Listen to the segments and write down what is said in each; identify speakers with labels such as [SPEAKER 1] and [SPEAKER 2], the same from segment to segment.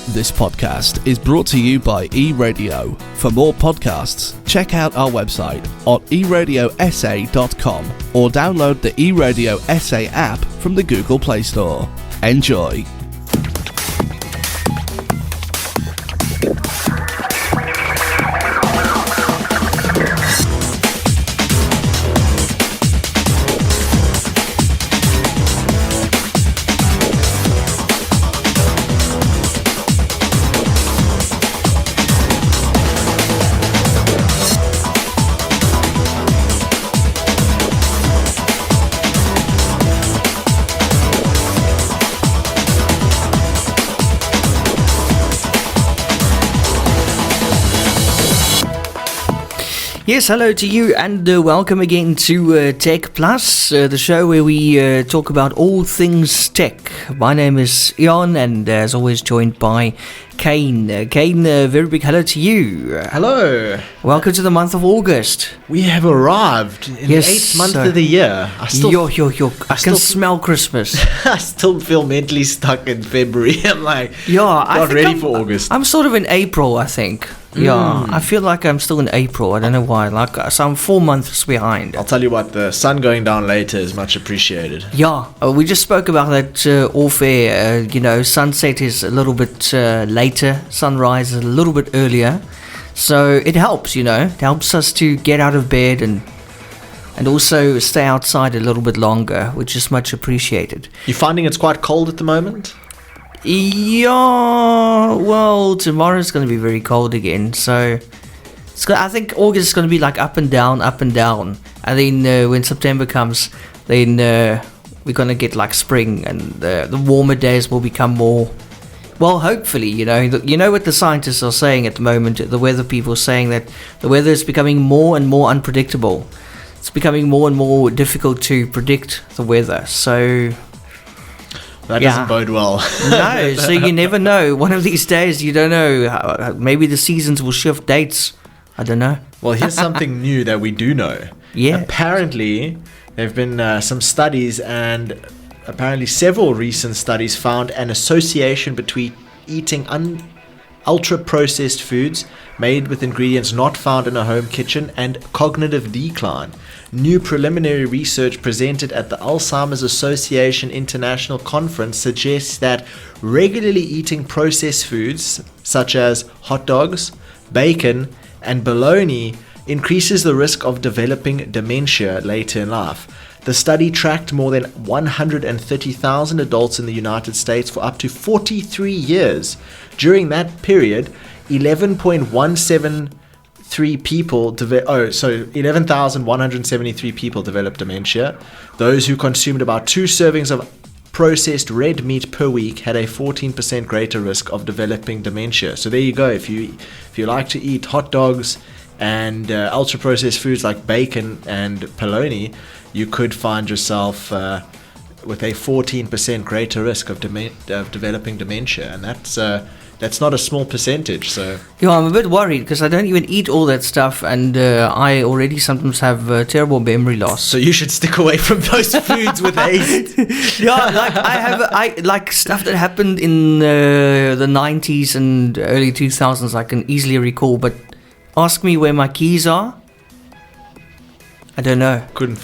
[SPEAKER 1] This podcast is brought to you by eRadio. For more podcasts, check out our website on eradiosa.com or download the eRadio SA app from the Google Play Store. Enjoy.
[SPEAKER 2] Yes, hello to you and welcome again to TechPlus, the show where we talk about all things tech. My name is Eon and as always joined by Kaine. Kaine, very big hello to you.
[SPEAKER 3] Hello.
[SPEAKER 2] Welcome to the month of August.
[SPEAKER 3] We have arrived in the 8th month of the year. I
[SPEAKER 2] can smell Christmas.
[SPEAKER 3] I still feel mentally stuck in February. I'm like, not ready for August.
[SPEAKER 2] I'm sort of in April, I think. Yeah, I feel like I'm still in April. I don't know why. So I'm 4 months behind.
[SPEAKER 3] I'll tell you what, the sun going down later is much appreciated.
[SPEAKER 2] Yeah, we just spoke about that off air. Sunset is a little bit later, sunrise is a little bit earlier. So it helps, It helps us to get out of bed and also stay outside a little bit longer, which is much appreciated.
[SPEAKER 3] You finding it's quite cold at the moment?
[SPEAKER 2] Yeah, well, tomorrow's going to be very cold again, so I think August is going to be like up and down, and then when September comes, then we're going to get like spring, and the warmer days will become more, well, hopefully, you know what the scientists are saying at the moment, the weather people are saying that the weather is becoming more and more unpredictable. It's becoming more and more difficult to predict the weather, so...
[SPEAKER 3] That doesn't bode well.
[SPEAKER 2] No, so you never know. One of these days, you don't know. Maybe the seasons will shift dates. I don't know.
[SPEAKER 3] Well, here's something new that we do know.
[SPEAKER 2] Yeah.
[SPEAKER 3] Apparently, there have been some studies, and apparently several recent studies found an association between eating ultra-processed foods made with ingredients not found in a home kitchen and cognitive decline. New preliminary research presented at the Alzheimer's Association International Conference suggests that regularly eating processed foods such as hot dogs, bacon, and bologna increases the risk of developing dementia later in life. The study tracked more than 130,000 adults in the United States for up to 43 years. During that period, 11,173 people 11,173 people developed dementia. Those who consumed about 2 servings of processed red meat per week had a 14% greater risk of developing dementia. So there you go. If you like to eat hot dogs and ultra processed foods like bacon and bologna, you could find yourself with a 14% greater risk of developing dementia, and that's not a small percentage. So
[SPEAKER 2] yeah, I'm a bit worried because I don't even eat all that stuff, and I already sometimes have terrible memory loss.
[SPEAKER 3] So you should stick away from those foods with haste.
[SPEAKER 2] Yeah, I like stuff that happened in the 90s and early 2000s. I can easily recall, but ask me where my keys are. I don't know.
[SPEAKER 3] Couldn't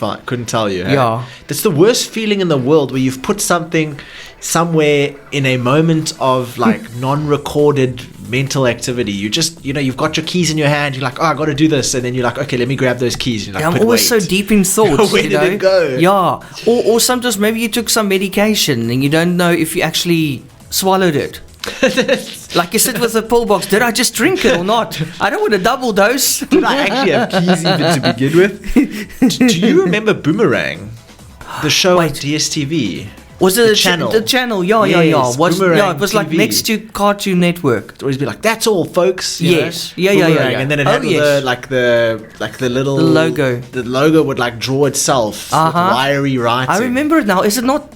[SPEAKER 3] tell you. Hey?
[SPEAKER 2] Yeah.
[SPEAKER 3] That's the worst feeling in the world, where you've put something somewhere in a moment of like non-recorded mental activity. You just, you've got your keys in your hand. You're like, oh, I got to do this. And then you're like, okay, let me grab those keys. And you're like,
[SPEAKER 2] I'm always so deep in thoughts.
[SPEAKER 3] Where did it go?
[SPEAKER 2] Yeah. Or sometimes maybe you took some medication and you don't know if you actually swallowed it. Like you sit with a pill box. Did I just drink it or not? I don't want a double dose.
[SPEAKER 3] Did I actually have keys even to begin with? Do you remember Boomerang? The show on DSTV.
[SPEAKER 2] Was it
[SPEAKER 3] the channel?
[SPEAKER 2] The channel, yeah.
[SPEAKER 3] Yes,
[SPEAKER 2] It was like
[SPEAKER 3] TV.
[SPEAKER 2] next to Cartoon Network.
[SPEAKER 3] It'd always be like, "That's all, folks."
[SPEAKER 2] Yes, yeah.
[SPEAKER 3] And then it had the little
[SPEAKER 2] the logo.
[SPEAKER 3] The logo would like draw itself with wiry writing.
[SPEAKER 2] I remember it now. Is it not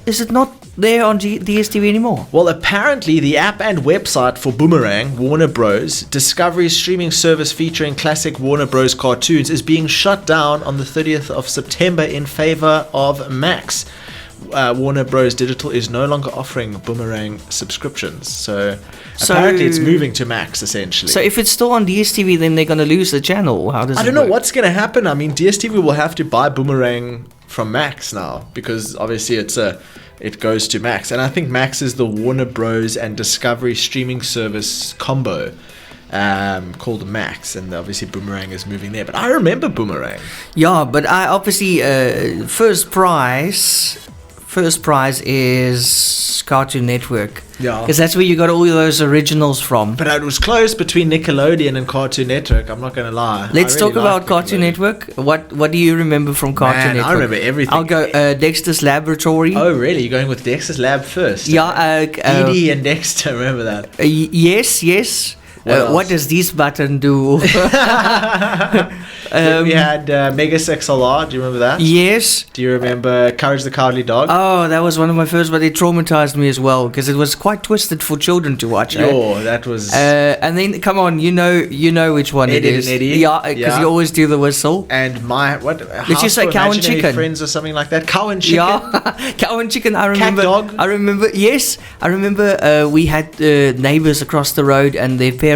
[SPEAKER 2] there on DSTV anymore?
[SPEAKER 3] Well, apparently the app and website for Boomerang, Warner Bros. Discovery's streaming service featuring classic Warner Bros. Cartoons, is being shut down on the 30th of September in favor of Max. Warner Bros. Digital is no longer offering Boomerang subscriptions. So apparently it's moving to Max, essentially.
[SPEAKER 2] So if it's still on DSTV, then they're going to lose the channel. How does
[SPEAKER 3] I
[SPEAKER 2] it
[SPEAKER 3] don't know
[SPEAKER 2] work?
[SPEAKER 3] what's going to happen. I mean, DSTV will have to buy Boomerang from Max now, because obviously it goes to Max. And I think Max is the Warner Bros. And Discovery streaming service combo. Called Max, and obviously Boomerang is moving there. But I remember Boomerang.
[SPEAKER 2] Yeah, but I obviously first prize is Cartoon Network.
[SPEAKER 3] Yeah.
[SPEAKER 2] Because that's where you got all those originals from.
[SPEAKER 3] But it was close between Nickelodeon and Cartoon Network. I'm not going to lie.
[SPEAKER 2] Let's
[SPEAKER 3] I
[SPEAKER 2] talk
[SPEAKER 3] really
[SPEAKER 2] about
[SPEAKER 3] liked
[SPEAKER 2] Cartoon
[SPEAKER 3] Nickelodeon.
[SPEAKER 2] Network. What do you remember from Cartoon Network?
[SPEAKER 3] I remember everything.
[SPEAKER 2] I'll go Dexter's Laboratory.
[SPEAKER 3] Oh, really? You're going with Dexter's Lab first?
[SPEAKER 2] Yeah.
[SPEAKER 3] Edie and Dexter, remember that?
[SPEAKER 2] Yes. What does this button do?
[SPEAKER 3] We had Megas XLR. Do you remember that?
[SPEAKER 2] Yes.
[SPEAKER 3] Do you remember Courage the Cowardly Dog?
[SPEAKER 2] Oh, that was one of my first, but it traumatized me as well because it was quite twisted for children to watch.
[SPEAKER 3] That was.
[SPEAKER 2] And then, come on, you know which one
[SPEAKER 3] Ed,
[SPEAKER 2] it is.
[SPEAKER 3] Ed and Eddie.
[SPEAKER 2] Yeah, because you always do the whistle.
[SPEAKER 3] And
[SPEAKER 2] Did you say Cow and Chicken?
[SPEAKER 3] Friends or something like that. Cow and Chicken.
[SPEAKER 2] Yeah, Cow and Chicken. I remember.
[SPEAKER 3] Cat Dog.
[SPEAKER 2] I remember. Yes, I remember. We had neighbors across the road, and their parents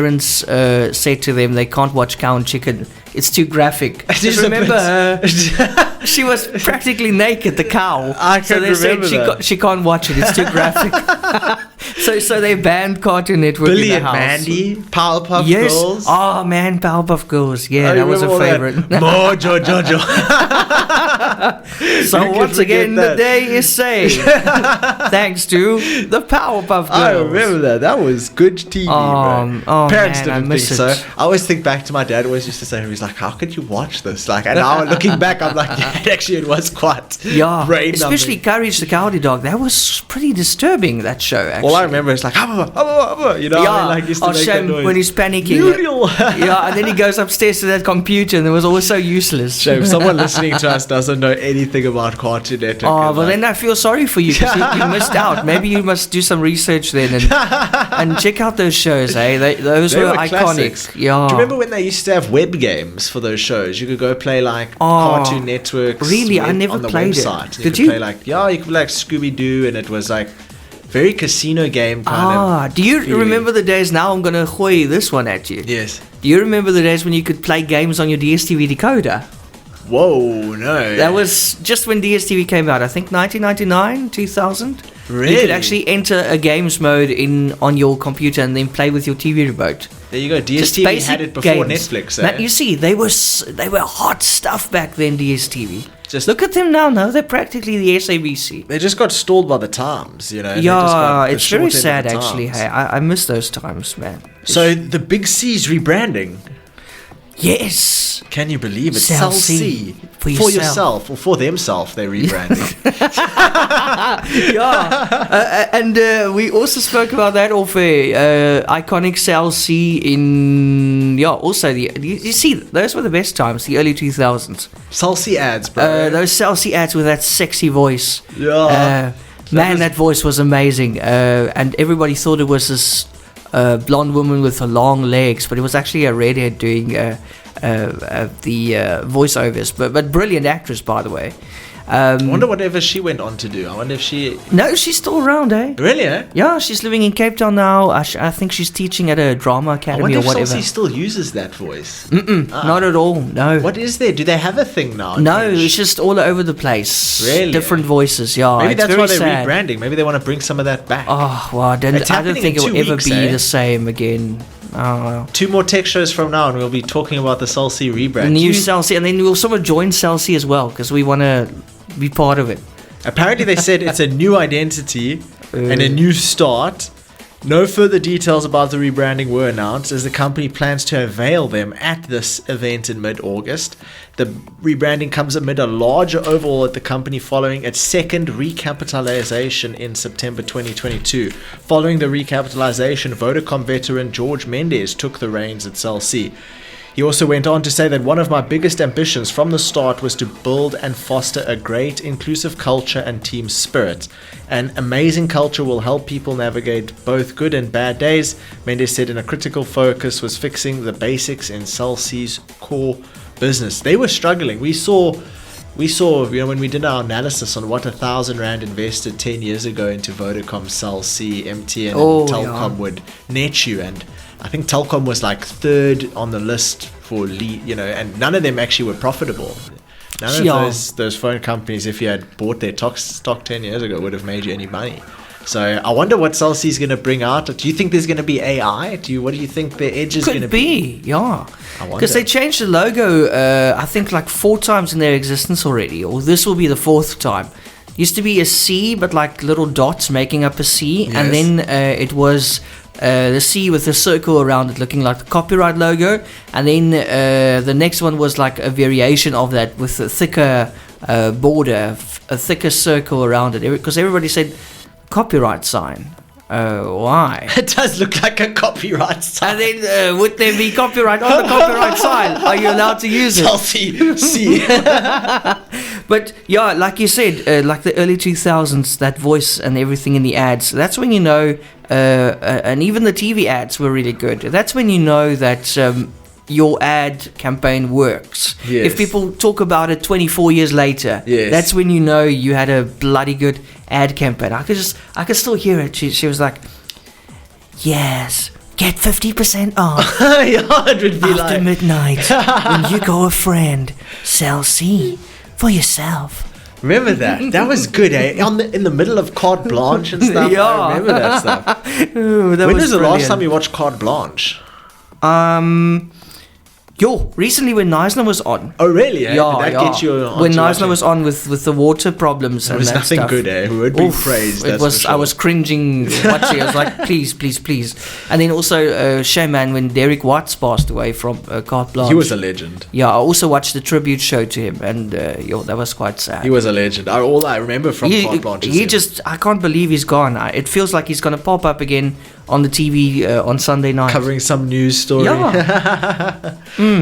[SPEAKER 2] said to them they can't watch Cow and Chicken. It's too graphic. Just remember, she was practically naked, the cow.
[SPEAKER 3] I
[SPEAKER 2] so they said she can't watch it. It's too graphic. so they banned Cartoon Network
[SPEAKER 3] Billy
[SPEAKER 2] in the
[SPEAKER 3] and
[SPEAKER 2] house.
[SPEAKER 3] Mandy, Powerpuff
[SPEAKER 2] Yes.
[SPEAKER 3] Girls.
[SPEAKER 2] Oh man, Powerpuff Girls. Yeah, that was a favorite.
[SPEAKER 3] Mojo Jojo.
[SPEAKER 2] So once again, the day is saved thanks to the Powerpuff Girls.
[SPEAKER 3] I remember that. That was good TV, bro. Parents
[SPEAKER 2] man,
[SPEAKER 3] didn't think so. I always think back to my dad. Always used to say, he's like, "How could you watch this?" Like, and now looking back, I'm like, yeah, actually, it was quite brain-numbing.
[SPEAKER 2] Especially Courage the Cowardly Dog. That was pretty disturbing. That show. Actually.
[SPEAKER 3] All I remember is like, you know,
[SPEAKER 2] yeah.
[SPEAKER 3] I mean, like used to make that noise.
[SPEAKER 2] When he's panicking. Yeah, and then he goes upstairs to that computer, and it was always so useless.
[SPEAKER 3] Shame. Someone listening to us doesn't know anything about Cartoon Network.
[SPEAKER 2] Oh, well, then I feel sorry for you because you missed out. Maybe you must do some research then and check out those shows, eh? Those were iconic.
[SPEAKER 3] Classics.
[SPEAKER 2] Yeah.
[SPEAKER 3] Do you remember when they used to have web games for those shows? You could go play like Cartoon Network's
[SPEAKER 2] really? I never
[SPEAKER 3] on the
[SPEAKER 2] played
[SPEAKER 3] website.
[SPEAKER 2] it.
[SPEAKER 3] Did you? Play like, you could play like Scooby Doo, and it was like very casino game kind of.
[SPEAKER 2] Do you
[SPEAKER 3] feeling.
[SPEAKER 2] remember the days? Now I'm gonna hoy this one at you.
[SPEAKER 3] Yes.
[SPEAKER 2] Do you remember the days when you could play games on your DSTV decoder?
[SPEAKER 3] Whoa, no.
[SPEAKER 2] That was just when DSTV came out. I think 1999, 2000.
[SPEAKER 3] Really?
[SPEAKER 2] You could actually enter a games mode on your computer and then play with your TV remote.
[SPEAKER 3] There you go. DSTV had it before Netflix.
[SPEAKER 2] Now, you see, they were hot stuff back then. DSTV.
[SPEAKER 3] Just
[SPEAKER 2] look at them now. No, they're practically the SABC.
[SPEAKER 3] They just got stalled by the times, you know.
[SPEAKER 2] Yeah, it's very sad actually. Hey, I miss those times, man.
[SPEAKER 3] So the Big C's rebranding.
[SPEAKER 2] Yes.
[SPEAKER 3] Can you believe it?
[SPEAKER 2] Cell C.
[SPEAKER 3] For yourself or for themselves, they're rebranding.
[SPEAKER 2] Yeah. And we also spoke about that off air. Iconic Cell C in... Yeah, also, you see, those were the best times, the early 2000s.
[SPEAKER 3] Cell C ads, bro.
[SPEAKER 2] Those Cell C ads with that sexy voice.
[SPEAKER 3] Yeah.
[SPEAKER 2] That voice was amazing. And everybody thought it was this... blonde woman with long legs, but it was actually a redhead doing the voiceovers. But brilliant actress, by the way.
[SPEAKER 3] I wonder whatever she went on to do. I wonder if she...
[SPEAKER 2] No, she's still around, eh?
[SPEAKER 3] Really, eh?
[SPEAKER 2] Yeah, she's living in Cape Town now. I think she's teaching at a drama academy or whatever.
[SPEAKER 3] I wonder if Celsi still uses that voice.
[SPEAKER 2] Not at all, no.
[SPEAKER 3] What is there? Do they have a thing now?
[SPEAKER 2] No, it's just all over the place.
[SPEAKER 3] Really?
[SPEAKER 2] Different voices, yeah.
[SPEAKER 3] Maybe that's why they're
[SPEAKER 2] sad.
[SPEAKER 3] rebranding. Maybe they want to bring some of that back.
[SPEAKER 2] Oh, well, I don't think it will ever be the same again. Oh.
[SPEAKER 3] 2 more tech shows from now, and we'll be talking about the Celsi rebrand.
[SPEAKER 2] The new Celsi, and then we'll sort of join Celsi as well, because we want to be part of it.
[SPEAKER 3] Apparently they said it's a new identity and a new start. No further details about the rebranding were announced, as the company plans to unveil them at this event in mid-August. The rebranding comes amid a larger overhaul at the company following its second recapitalization in September 2022. Following the recapitalization, Vodacom veteran George Mendes took the reins at Cell C. He also went on to say that one of my biggest ambitions from the start was to build and foster a great inclusive culture and team spirit. An amazing culture will help people navigate both good and bad days, Mendes said, and a critical focus was fixing the basics in Cell C's core business. They were struggling. We saw we saw, when we did our analysis on what 1,000 Rand invested 10 years ago into Vodacom, Cell C, MTN, and Telkom would net you. And I think Telkom was like third on the list for lead, and none of them actually were profitable. None of those phone companies, if you had bought their stock 10 years ago, would have made you any money. So I wonder what Cell C is going to bring out. Do you think there's going to be AI? What do you think the edge is going to be?
[SPEAKER 2] Could be, yeah. Because they changed the logo, I think like 4 times in their existence already, or this will be the 4th time. Used to be a C, but like little dots making up a C, yes. And then it was the C with a circle around it, looking like the copyright logo, and then the next one was like a variation of that with a thicker border, a thicker circle around it, because everybody said copyright sign. Why?
[SPEAKER 3] It does look like a copyright sign.
[SPEAKER 2] And then would there be copyright on the copyright sign? Are you allowed to use it?
[SPEAKER 3] See.
[SPEAKER 2] But yeah, like you said, like the early 2000s, that voice and everything in the ads, that's when you know, and even the TV ads were really good. That's when you know that your ad campaign works.
[SPEAKER 3] Yes.
[SPEAKER 2] If people talk about it 24 years later,
[SPEAKER 3] yes.
[SPEAKER 2] That's when you know you had a bloody good ad campaign. I could still hear it. She was like, yes, get 50% off.
[SPEAKER 3] Yeah, it would be
[SPEAKER 2] after midnight when you go a friend, Cell C for yourself.
[SPEAKER 3] Remember that? That was good, eh? In the middle of Carte Blanche and stuff.
[SPEAKER 2] Yeah.
[SPEAKER 3] I remember that stuff.
[SPEAKER 2] Ooh,
[SPEAKER 3] when was the last time you watched Carte Blanche?
[SPEAKER 2] Recently when Neisner was on.
[SPEAKER 3] Oh, really? Eh?
[SPEAKER 2] Yeah,
[SPEAKER 3] Did that get you
[SPEAKER 2] when Neisner was on with the water problems and that stuff.
[SPEAKER 3] It was nothing good, eh? We would be praised.
[SPEAKER 2] I was cringing watching. I was like, please. And then also, Showman, when Derek Watts passed away from Carte Blanche.
[SPEAKER 3] He was a legend.
[SPEAKER 2] Yeah, I also watched the tribute show to him, and that was quite sad.
[SPEAKER 3] He was a legend. All I remember from Carte Blanche is
[SPEAKER 2] I can't believe he's gone. It feels like he's going to pop up again on the TV on Sunday night.
[SPEAKER 3] Covering some news story.
[SPEAKER 2] Yeah.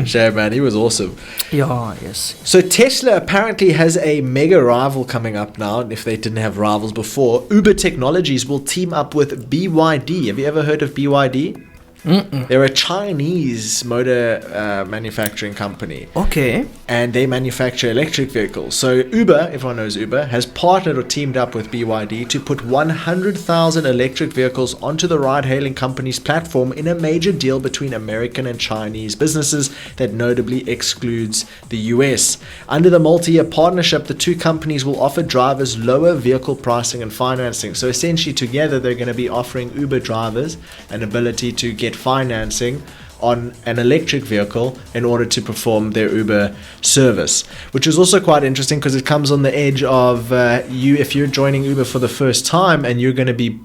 [SPEAKER 3] Sure, man. He was awesome.
[SPEAKER 2] Yeah, yes.
[SPEAKER 3] So Tesla apparently has a mega rival coming up now. If they didn't have rivals before, Uber Technologies will team up with BYD. Have you ever heard of BYD?
[SPEAKER 2] Mm-mm.
[SPEAKER 3] They're a Chinese motor manufacturing company.
[SPEAKER 2] Okay.
[SPEAKER 3] And they manufacture electric vehicles. So Uber, everyone knows Uber, has partnered or teamed up with BYD to put 100,000 electric vehicles onto the ride-hailing company's platform in a major deal between American and Chinese businesses that notably excludes the US. Under the multi-year partnership, the two companies will offer drivers lower vehicle pricing and financing. So essentially together they're going to be offering Uber drivers an ability to get financing on an electric vehicle in order to perform their Uber service, which is also quite interesting because it comes on the edge of if you're joining Uber for the first time and you're going to be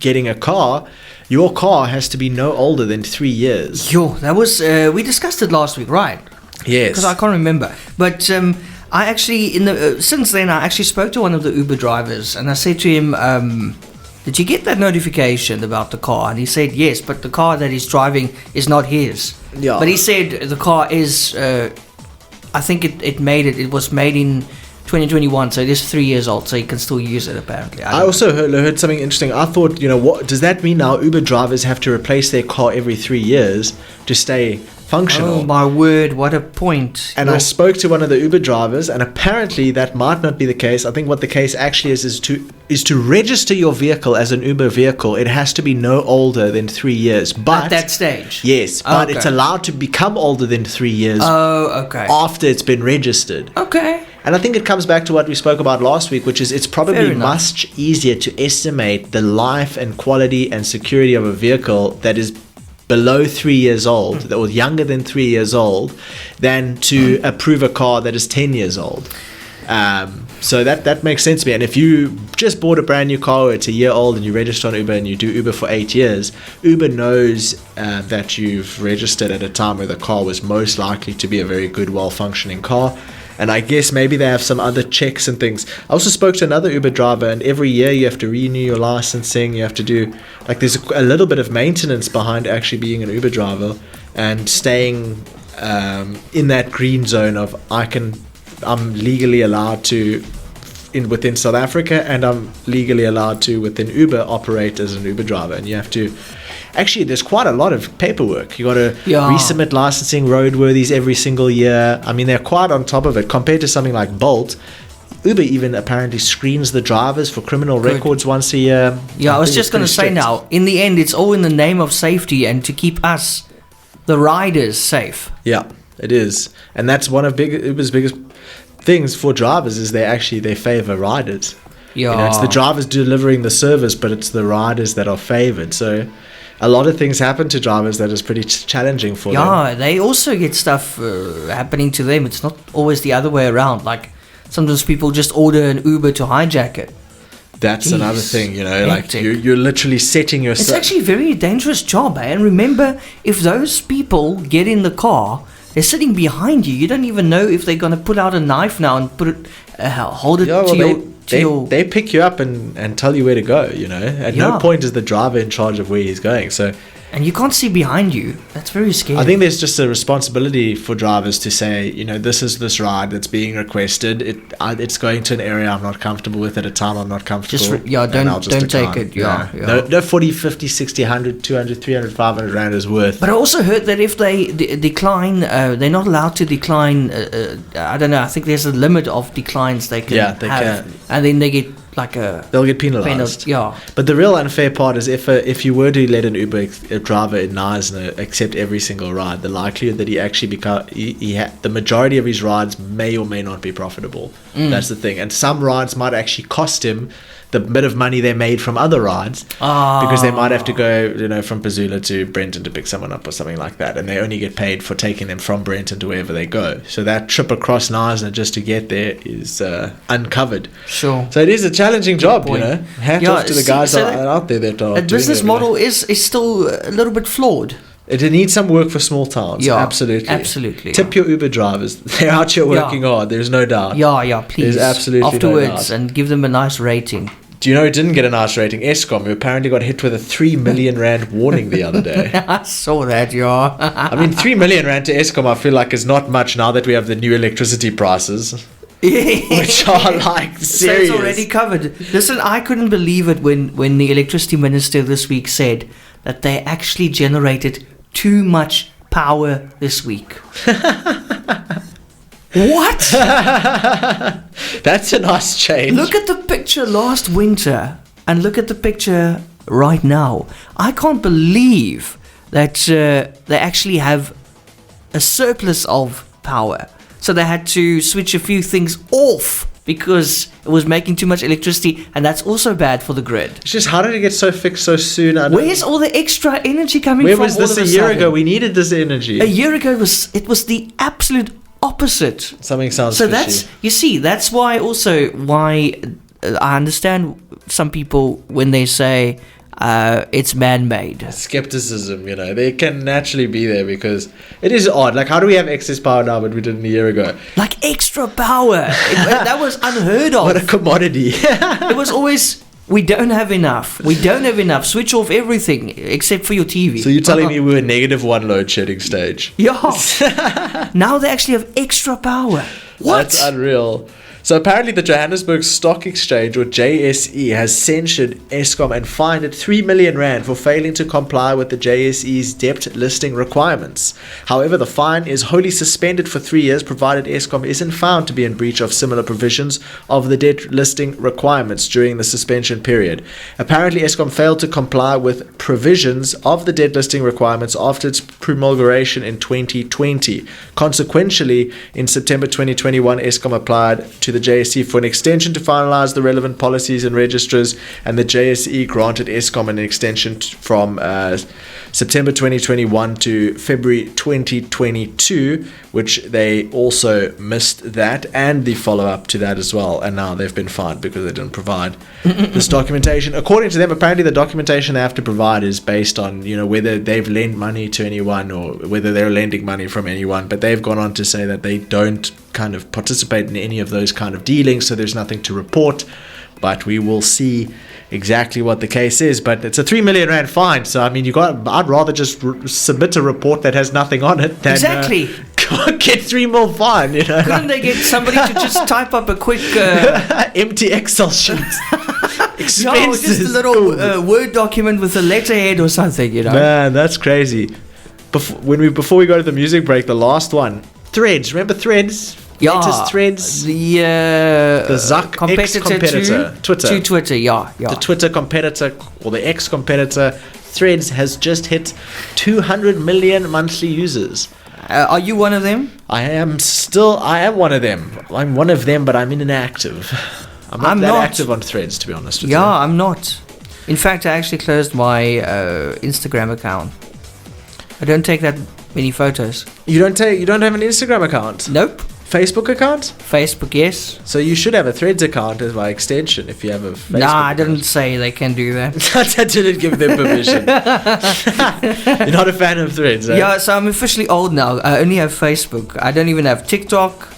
[SPEAKER 3] getting a car, your car has to be no older than 3 years.
[SPEAKER 2] That was we discussed it last week, right?
[SPEAKER 3] Yes,
[SPEAKER 2] because I can't remember, but I actually since then I actually spoke to one of the Uber drivers and I said to him, did you get that notification about the car? And he said, yes, but the car that he's driving is not his.
[SPEAKER 3] Yeah.
[SPEAKER 2] But he said the car is, I think it was made in 2021, so it is 3 years old, so you can still use it apparently.
[SPEAKER 3] I also heard something interesting. I thought, what does that mean now? Uber drivers have to replace their car every 3 years to stay functional.
[SPEAKER 2] Oh my word, what a point.
[SPEAKER 3] And I spoke to one of the Uber drivers, and apparently that might not be the case. I think what the case actually is to register your vehicle as an Uber vehicle, it has to be no older than 3 years. But
[SPEAKER 2] at that stage?
[SPEAKER 3] Yes, but it's allowed to become older than 3 years after it's been registered.
[SPEAKER 2] Okay.
[SPEAKER 3] And I think it comes back to what we spoke about last week, which is it's probably much easier to estimate the life and quality and security of a vehicle that is below 3 years old, or younger than 3 years old, than to approve a car that is 10 years old. So that makes sense to me. And if you just bought a brand new car, it's a year old, and you register on Uber and you do Uber for 8 years, Uber knows that you've registered at a time where the car was most likely to be a very good, well-functioning car. And I guess maybe they have some other checks and things. I also spoke to another Uber driver, and every year you have to renew your licensing. You have to do, there's a little bit of maintenance behind actually being an Uber driver and staying in that green zone of I'm legally allowed to within South Africa, and I'm legally allowed to within Uber operate as an Uber driver. And you have to, actually, there's quite a lot of paperwork. You got to
[SPEAKER 2] Yeah.
[SPEAKER 3] resubmit licensing, roadworthies every single year. I mean, they're quite on top of it compared to something like Bolt. Uber even apparently screens the drivers for criminal records once a year.
[SPEAKER 2] Yeah, I was
[SPEAKER 3] think
[SPEAKER 2] just
[SPEAKER 3] it's
[SPEAKER 2] going to
[SPEAKER 3] pretty
[SPEAKER 2] say
[SPEAKER 3] strict.
[SPEAKER 2] now, in the end, it's all in the name of safety and to keep us, the riders, safe.
[SPEAKER 3] Yeah, it is, and that's one of Uber's biggest things for drivers is they favor riders.
[SPEAKER 2] Yeah.
[SPEAKER 3] You know, it's the drivers delivering the service, but it's the riders that are favored. So a lot of things happen to drivers that is pretty challenging for them.
[SPEAKER 2] Yeah, they also get stuff happening to them. It's not always the other way around. Like, sometimes people just order an Uber to hijack it.
[SPEAKER 3] That's another thing, you know, like
[SPEAKER 2] hectic.
[SPEAKER 3] you're literally setting yourself.
[SPEAKER 2] It's actually a very dangerous job, eh? And remember, if those people get in the car, they're sitting behind you. You don't even know if they're going to pull out a knife now and put it, hold it to your...
[SPEAKER 3] They pick you up and tell you where to go, you know. At no
[SPEAKER 2] Yeah.
[SPEAKER 3] point is the driver in charge of where he's going. So
[SPEAKER 2] And you can't see behind you. That's very scary.
[SPEAKER 3] I think there's just a responsibility for drivers to say, you know, this is this ride that's being requested. It's going to an area I'm not comfortable with at a time I'm not comfortable.
[SPEAKER 2] Don't take
[SPEAKER 3] decline.
[SPEAKER 2] it. Yeah.
[SPEAKER 3] No 40, 50, 60, 100, 200, 300, 500 rand is worth.
[SPEAKER 2] But I also heard that if they decline, they're not allowed to decline. I don't know. I think there's a limit of declines they can
[SPEAKER 3] Yeah, they
[SPEAKER 2] have.
[SPEAKER 3] can.
[SPEAKER 2] And then they get like
[SPEAKER 3] They'll get penalized.
[SPEAKER 2] Yeah.
[SPEAKER 3] But the real unfair part is if you were to let an Uber driver in Knysna accept every single ride, the likelihood that he actually the majority of his rides may or may not be profitable. That's the thing. And some rides might actually cost him the bit of money they made from other rides because they might have to go, you know, from Pazula to Brenton to pick someone up or something like that, and they only get paid for taking them from Brenton to wherever they go. So that trip across Knysna just to get there is uncovered.
[SPEAKER 2] Sure.
[SPEAKER 3] So it is a challenging job, you
[SPEAKER 2] point.
[SPEAKER 3] know. Hats off to the guys out there that are
[SPEAKER 2] The
[SPEAKER 3] doing
[SPEAKER 2] business
[SPEAKER 3] it,
[SPEAKER 2] model is still a little bit flawed.
[SPEAKER 3] It needs some work for small towns.
[SPEAKER 2] Yeah,
[SPEAKER 3] absolutely.
[SPEAKER 2] yeah.
[SPEAKER 3] Tip your Uber drivers. They're out here working hard. There's no doubt.
[SPEAKER 2] Yeah, please.
[SPEAKER 3] There's absolutely
[SPEAKER 2] afterwards
[SPEAKER 3] no doubt.
[SPEAKER 2] and give them a nice rating.
[SPEAKER 3] Do you know who didn't get a nice rating? Eskom, who apparently got hit with a 3 million rand warning the other day.
[SPEAKER 2] I saw that, yeah.
[SPEAKER 3] I mean, 3 million rand to Eskom, I feel like is not much now that we have the new electricity prices, which are like serious.
[SPEAKER 2] So it's already covered. Listen, I couldn't believe it when the electricity minister this week said that they actually generated too much power this week. What?
[SPEAKER 3] That's a nice change.
[SPEAKER 2] Look at the picture last winter and look at the picture right now. I can't believe that they actually have a surplus of power. So they had to switch a few things off because it was making too much electricity, and that's also bad for the grid.
[SPEAKER 3] It's just, how did it get so fixed so soon?
[SPEAKER 2] Where's all the extra energy coming
[SPEAKER 3] Where
[SPEAKER 2] from?
[SPEAKER 3] was this
[SPEAKER 2] all of
[SPEAKER 3] a year
[SPEAKER 2] sudden?
[SPEAKER 3] ago? We needed this energy.
[SPEAKER 2] A year ago it was the absolute opposite.
[SPEAKER 3] Something sounds
[SPEAKER 2] So
[SPEAKER 3] fishy.
[SPEAKER 2] that's why I understand some people when they say it's man-made.
[SPEAKER 3] Skepticism, you know, they can naturally be there because it is odd. Like, how do we have excess power now but we didn't a year ago?
[SPEAKER 2] Like extra power. That was unheard of.
[SPEAKER 3] What a commodity.
[SPEAKER 2] It was always, we don't have enough. Switch off everything except for your TV.
[SPEAKER 3] So you're telling me we were -1 load shedding stage?
[SPEAKER 2] Yeah. Now they actually have extra power. What?
[SPEAKER 3] That's unreal. So apparently the Johannesburg Stock Exchange, or JSE, has censured Eskom and fined it 3 million rand for failing to comply with the JSE's debt listing requirements. However, the fine is wholly suspended for 3 years, provided Eskom isn't found to be in breach of similar provisions of the debt listing requirements during the suspension period. Apparently, Eskom failed to comply with provisions of the debt listing requirements after its promulgation in 2020. Consequently, in September 2021, Eskom applied to the JSE for an extension to finalize the relevant policies and registers, and the JSE granted Eskom an extension from September 2021 to February 2022, which they also missed that and the follow-up to that as well, and now they've been fined because they didn't provide this documentation. According to them, apparently the documentation they have to provide is based on, you know, whether they've lent money to anyone or whether they're lending money from anyone, but they've gone on to say that they don't kind of participate in any of those kind of dealings, so there's nothing to report. But we will see exactly what the case is. But it's a 3 million rand fine, so I mean, I'd rather just submit a report that has nothing on it than
[SPEAKER 2] Exactly.
[SPEAKER 3] get 3 mil fine, you know.
[SPEAKER 2] Couldn't they get somebody to just type up a quick
[SPEAKER 3] empty Excel sheet? Expenses.
[SPEAKER 2] Just a little Word document with a letterhead or something, you know.
[SPEAKER 3] Man, that's crazy. Before we go to the music break, the last one, Threads. Remember Threads?
[SPEAKER 2] Yeah,
[SPEAKER 3] Latest Threads.
[SPEAKER 2] The
[SPEAKER 3] Zuck ex-competitor, Twitter.
[SPEAKER 2] To Twitter, yeah.
[SPEAKER 3] The Twitter competitor, or the ex-competitor, Threads has just hit 200 million monthly users.
[SPEAKER 2] Are you one of them?
[SPEAKER 3] I am one of them. I'm one of them, but I'm inactive. I'm not active on Threads, to be honest with you.
[SPEAKER 2] Yeah, I'm not. In fact, I actually closed my Instagram account. I don't take that many photos.
[SPEAKER 3] You don't have an Instagram account?
[SPEAKER 2] Nope.
[SPEAKER 3] Facebook account?
[SPEAKER 2] Facebook, yes.
[SPEAKER 3] So you should have a Threads account as by extension if you have a Facebook
[SPEAKER 2] Nah, I
[SPEAKER 3] account.
[SPEAKER 2] didn't say they can do that.
[SPEAKER 3] I didn't give them permission. You're not a fan of Threads, eh?
[SPEAKER 2] Yeah, so I'm officially old now. I only have Facebook. I don't even have TikTok.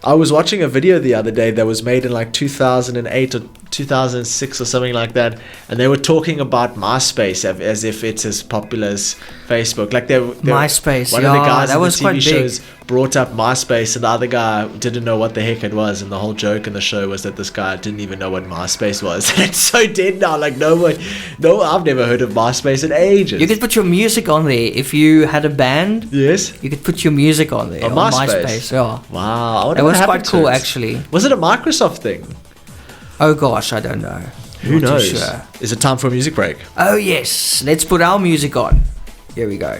[SPEAKER 3] I was watching a video the other day that was made in like 2008 or 2006 or something like that, and they were talking about MySpace as if it's as popular as Facebook. Like
[SPEAKER 2] MySpace,
[SPEAKER 3] one of the guys
[SPEAKER 2] that
[SPEAKER 3] in
[SPEAKER 2] was
[SPEAKER 3] the
[SPEAKER 2] quite
[SPEAKER 3] TV
[SPEAKER 2] big.
[SPEAKER 3] shows brought up MySpace, and the other guy didn't know what the heck it was, and the whole joke in the show was that this guy didn't even know what MySpace was. And it's so dead now. Like I've never heard of MySpace in ages.
[SPEAKER 2] You could put your music on there. If you had a band,
[SPEAKER 3] yes,
[SPEAKER 2] you could put your music on there.
[SPEAKER 3] On MySpace?
[SPEAKER 2] Yeah.
[SPEAKER 3] Wow, I wonder
[SPEAKER 2] It
[SPEAKER 3] what
[SPEAKER 2] was
[SPEAKER 3] happened
[SPEAKER 2] quite cool,
[SPEAKER 3] to it.
[SPEAKER 2] actually.
[SPEAKER 3] Was it a Microsoft thing?
[SPEAKER 2] Oh gosh, I don't know.
[SPEAKER 3] Who
[SPEAKER 2] Not too
[SPEAKER 3] knows?
[SPEAKER 2] sure.
[SPEAKER 3] Is it time for a music break?
[SPEAKER 2] Oh yes, let's put our music on. Here we go.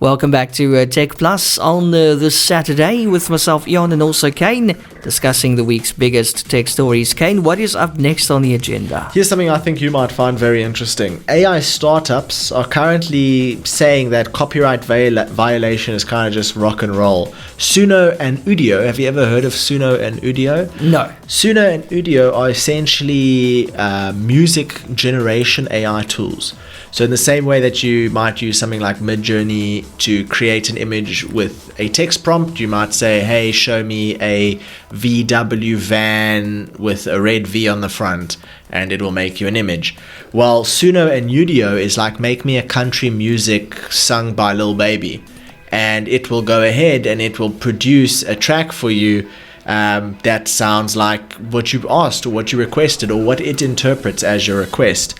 [SPEAKER 2] Welcome back to TechPlus on this Saturday with myself, Eon, and also Kaine, discussing the week's biggest tech stories. Kaine, what is up next on the agenda?
[SPEAKER 3] Here's something I think you might find very interesting. AI startups are currently saying that copyright violation is kind of just rock and roll. Suno and Udio, have you ever heard of Suno and Udio?
[SPEAKER 2] No.
[SPEAKER 3] Suno and Udio are essentially music generation AI tools. So in the same way that you might use something like Midjourney to create an image with a text prompt, you might say, hey, show me a VW van with a red V on the front, and it will make you an image. Well, Suno and Udio is like, make me a country music sung by Lil Baby, and it will go ahead and it will produce a track for you that sounds like what you've asked or what you requested or what it interprets as your request.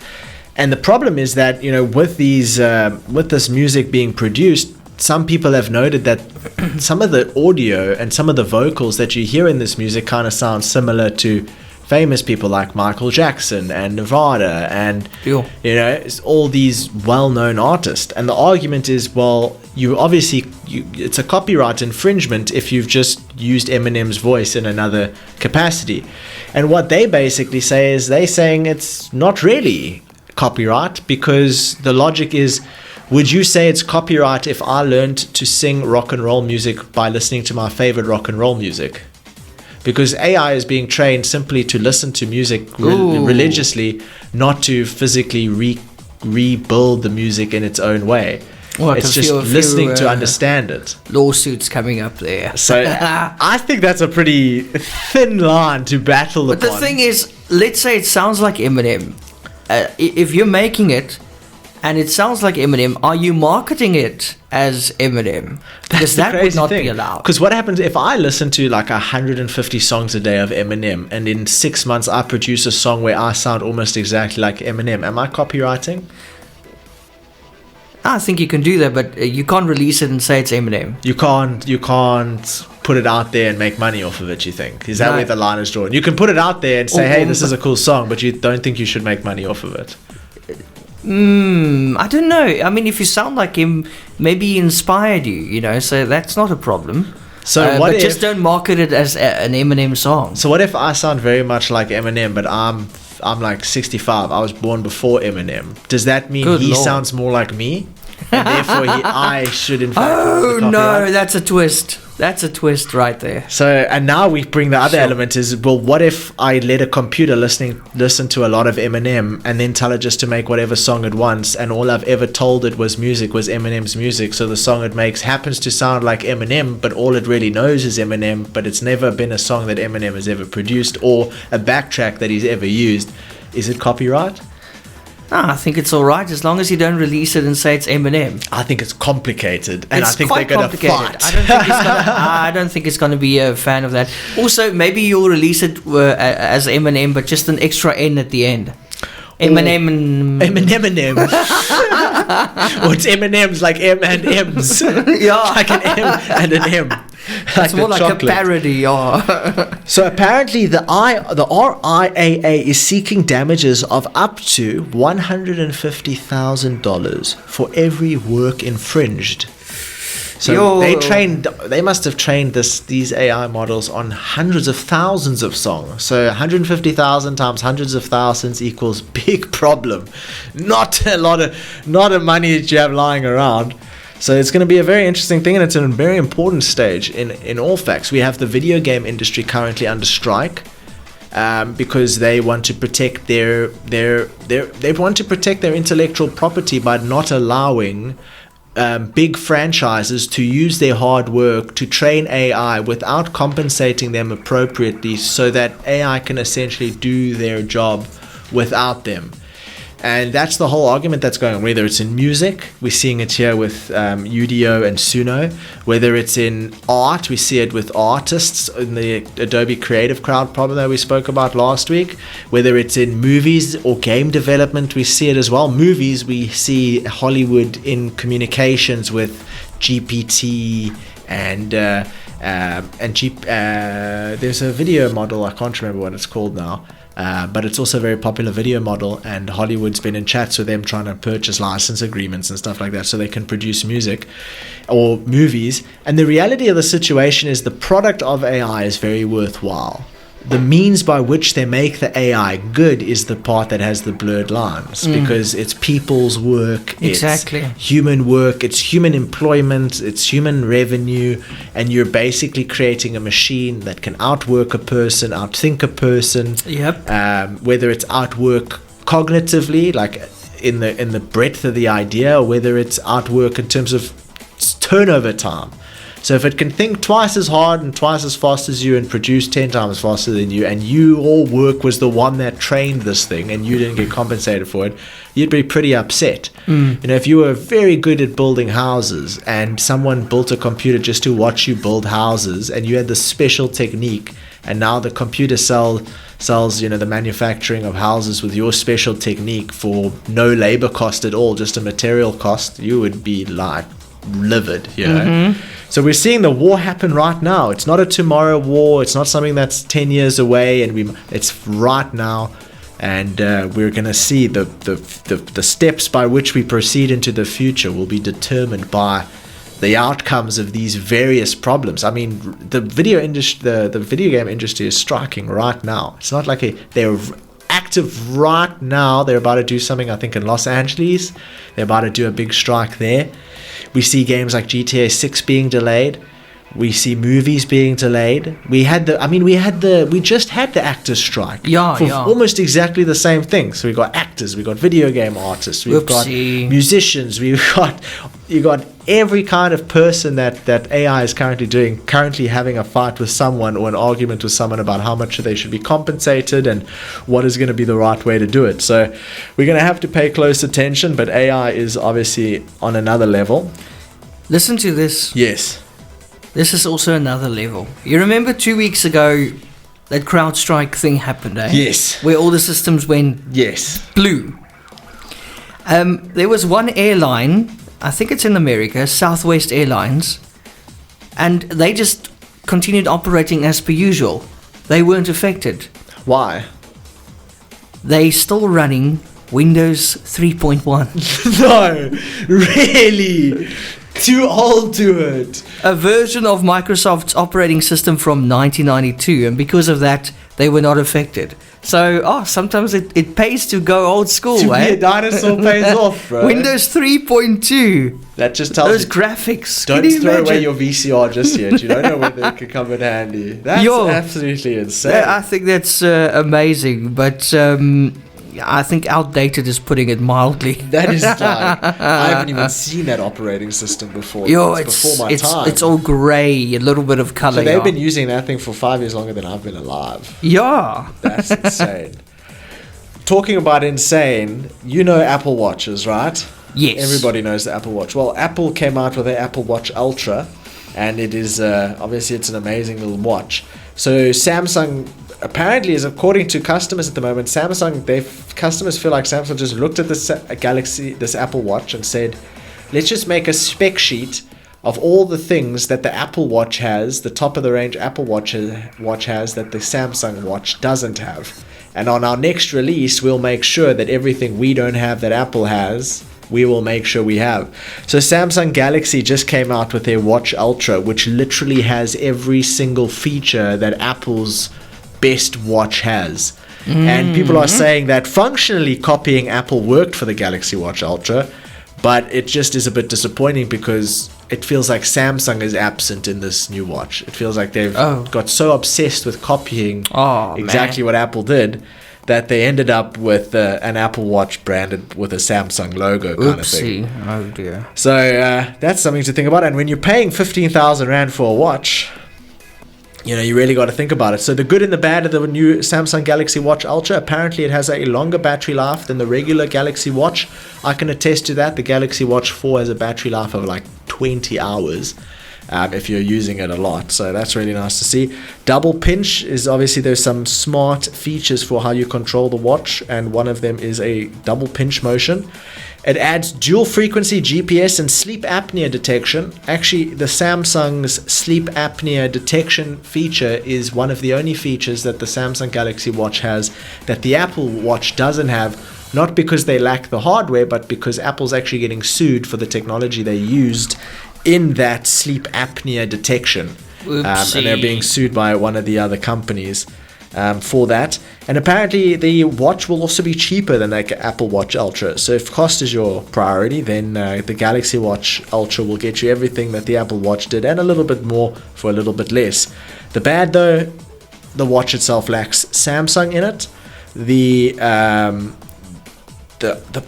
[SPEAKER 3] And the problem is that, you know, with this music being produced, some people have noted that some of the audio and some of the vocals that you hear in this music kind of sound similar to famous people like Michael Jackson and Nirvana and, you know, it's all these well-known artists. And the argument is, well, it's a copyright infringement if you've just used Eminem's voice in another capacity. And what they basically say is they're saying it's not really copyright, because the logic is, would you say it's copyright if I learned to sing rock and roll music by listening to my favorite rock and roll music? Because AI is being trained simply to listen to music religiously, not to physically rebuild the music in its own way.
[SPEAKER 2] Well,
[SPEAKER 3] it's just listening to understand it.
[SPEAKER 2] Lawsuits coming up there.
[SPEAKER 3] So I think that's a pretty thin line to battle upon.
[SPEAKER 2] But the thing is, let's say it sounds like Eminem. If you're making it and it sounds like Eminem, are you marketing it as Eminem? Because that would not be allowed.
[SPEAKER 3] Because what happens if I listen to like 150 songs a day of Eminem, and in 6 months I produce a song where I sound almost exactly like Eminem? Am I copywriting?
[SPEAKER 2] I think you can do that, but you can't release it and say it's Eminem.
[SPEAKER 3] You can't put it out there and make money off of it, you think? Is that where the line is drawn? You can put it out there and say, hey, this is a cool song, but you don't think you should make money off of it?
[SPEAKER 2] I don't know. I mean, if you sound like him, maybe he inspired you, you know, so that's not a problem.
[SPEAKER 3] So
[SPEAKER 2] but just don't market it as an Eminem song.
[SPEAKER 3] So what if I sound very much like Eminem, but I'm like 65. I was born before Eminem. Does that mean he sounds more like me? And therefore I should in fact...
[SPEAKER 2] Oh no, that's a twist. That's a twist right there.
[SPEAKER 3] So, and now we bring the other element is, well, what if I let a computer listen to a lot of Eminem and then tell it just to make whatever song it wants, and all I've ever told it was Eminem's music, so the song it makes happens to sound like Eminem, but all it really knows is Eminem, but it's never been a song that Eminem has ever produced or a backtrack that he's ever used. Is it copyright?
[SPEAKER 2] I think it's all right as long as you don't release it and say it's Eminem.
[SPEAKER 3] I think it's complicated, and
[SPEAKER 2] It's
[SPEAKER 3] I think
[SPEAKER 2] quite
[SPEAKER 3] they're going to
[SPEAKER 2] complicated.
[SPEAKER 3] fight.
[SPEAKER 2] I don't think it's going to be a fan of that. Also, maybe you'll release it as Eminem, but just an extra N at the end. Eminem and
[SPEAKER 3] Eminem. Or it's M&M's like M and M's.
[SPEAKER 2] yeah,
[SPEAKER 3] Like an M and an M.
[SPEAKER 2] it's more
[SPEAKER 3] the
[SPEAKER 2] like
[SPEAKER 3] chocolate.
[SPEAKER 2] a parody. Yeah.
[SPEAKER 3] So apparently the RIAA is seeking damages of up to $150,000 for every work infringed. So they must have trained these AI models on hundreds of thousands of songs. So 150,000 times hundreds of thousands equals big problem. Not a lot of money that you have lying around. So it's going to be a very interesting thing, and it's a very important stage in all facts. We have the video game industry currently under strike because they want to protect their intellectual property by not allowing big franchises to use their hard work to train AI without compensating them appropriately, so that AI can essentially do their job without them. And that's the whole argument that's going on, whether it's in music, we're seeing it here with Udio and Suno, whether it's in art, we see it with artists in the Adobe Creative Cloud problem that we spoke about last week, whether it's in movies or game development, we see it as well. Movies, we see Hollywood in communications with GPT and there's a video model, I can't remember what it's called now. But it's also a very popular video model, and Hollywood's been in chats with them trying to purchase license agreements and stuff like that so they can produce music or movies. And the reality of the situation is the product of AI is very worthwhile. The means by which they make the AI good is the part that has the blurred lines, because it's people's work,
[SPEAKER 2] Exactly.
[SPEAKER 3] it's human work, it's human employment, it's human revenue, and you're basically creating a machine that can outwork a person, outthink a person.
[SPEAKER 2] Yep.
[SPEAKER 3] Whether it's outwork cognitively, like in the breadth of the idea, or whether it's outwork in terms of turnover time. So if it can think twice as hard and twice as fast as you and produce 10 times faster than you, and your work was the one that trained this thing and you didn't get compensated for it, you'd be pretty upset. You know, if you were very good at building houses and someone built a computer just to watch you build houses, and you had this special technique, and now the computer sells, you know, the manufacturing of houses with your special technique for no labor cost at all, just a material cost, you would be like livid, you know. So we're seeing the war happen right now. It's not a tomorrow war. It's not something that's 10 years away, and it's right now. And we're going to see the steps by which we proceed into the future will be determined by the outcomes of these various problems. I mean, the video game industry is striking right now. It's not like they're active right now. They're about to do something, I think, in Los Angeles. They're about to do a big strike there. We see games like GTA 6 being delayed. We see movies being delayed. We just had the actors strike. For almost exactly the same thing. So we got actors, we got video game artists, we've got musicians, you got every kind of person that AI is currently having a fight with someone or an argument with someone about how much they should be compensated and what is going to be the right way to do it. So we're going to have to pay close attention, but AI is obviously on another level.
[SPEAKER 2] Listen to this.
[SPEAKER 3] Yes.
[SPEAKER 2] This is also another level. You remember 2 weeks ago that CrowdStrike thing happened, eh?
[SPEAKER 3] Yes.
[SPEAKER 2] Where all the systems went blue. There was one airline, I think it's in America, Southwest Airlines, and they just continued operating as per usual. They weren't affected.
[SPEAKER 3] Why?
[SPEAKER 2] They still running Windows 3.1.
[SPEAKER 3] No, really? Too old to it.
[SPEAKER 2] A version of Microsoft's operating system from 1992, and because of that, they were not affected. So, sometimes it pays to go old school,
[SPEAKER 3] to be a dinosaur pays off, bro.
[SPEAKER 2] Windows 3.2.
[SPEAKER 3] That just tells
[SPEAKER 2] those
[SPEAKER 3] you,
[SPEAKER 2] graphics.
[SPEAKER 3] Don't throw away your VCR just yet. You don't know whether it could come in handy. That's absolutely insane.
[SPEAKER 2] I think that's amazing, but I think outdated is putting it mildly.
[SPEAKER 3] That is like, I haven't even seen that operating system before. It's before my time.
[SPEAKER 2] It's all grey, a little bit of colour.
[SPEAKER 3] So they've been using that thing for 5 years longer than I've been alive.
[SPEAKER 2] Yeah.
[SPEAKER 3] That's insane. talking about insane, Apple Watches, right?
[SPEAKER 2] Yes.
[SPEAKER 3] Everybody knows the Apple Watch. Well, Apple came out with the Apple Watch Ultra, and it is obviously it's an amazing little watch. So Samsung apparently is, according to customers at the moment, customers feel like Samsung just looked at this Apple Watch and said, let's just make a spec sheet of all the things that the Apple Watch has, the top of the range Apple Watch has that the Samsung Watch doesn't have. And on our next release, we'll make sure that everything we don't have that Apple has, we will make sure we have. So Samsung Galaxy just came out with their Watch Ultra, which literally has every single feature that Apple's best watch has. And people are saying that functionally copying Apple worked for the Galaxy Watch Ultra, but it just is a bit disappointing because it feels like Samsung is absent in this new watch. It feels like they've got so obsessed with copying exactly what Apple did that they ended up with an Apple Watch branded with a Samsung logo kind of thing.
[SPEAKER 2] Oh dear.
[SPEAKER 3] So that's something to think about. And when you're paying 15,000 Rand for a watch, you really got to think about it. So the good and the bad of the new Samsung Galaxy Watch Ultra, apparently it has a longer battery life than the regular Galaxy Watch. I can attest to that. The Galaxy Watch 4 has a battery life of like 20 hours if you're using it a lot. So that's really nice to see. Double pinch is obviously, there's some smart features for how you control the watch, and one of them is a double pinch motion. It adds dual frequency GPS and sleep apnea detection. Actually, the Samsung's sleep apnea detection feature is one of the only features that the Samsung Galaxy Watch has that the Apple Watch doesn't have, not because they lack the hardware, but because Apple's actually getting sued for the technology they used in that sleep apnea detection. And they're being sued by one of the other companies for that. And apparently the watch will also be cheaper than like Apple Watch Ultra. So if cost is your priority, then the Galaxy Watch Ultra will get you everything that the Apple Watch did and a little bit more for a little bit less. The bad though, the watch itself lacks Samsung in it. The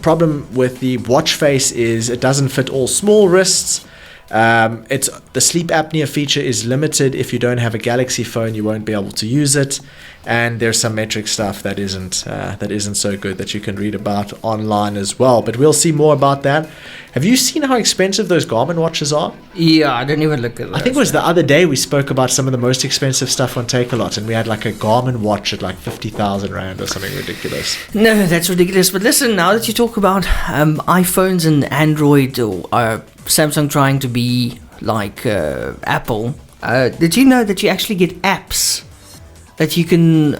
[SPEAKER 3] problem with the watch face is it doesn't fit all small wrists. It's the sleep apnea feature is limited. If you don't have a Galaxy phone, you won't be able to use it. And there's some metric stuff that isn't so good that you can read about online as well. But we'll see more about that. Have you seen how expensive those Garmin watches are?
[SPEAKER 2] Yeah, I didn't even look at that.
[SPEAKER 3] I think it was the other day we spoke about some of the most expensive stuff on Takealot, and we had like a Garmin watch at like 50,000 Rand or something ridiculous.
[SPEAKER 2] No, that's ridiculous. But listen, now that you talk about iPhones and Android or Samsung trying to be like Apple, did you know that you actually get apps that you can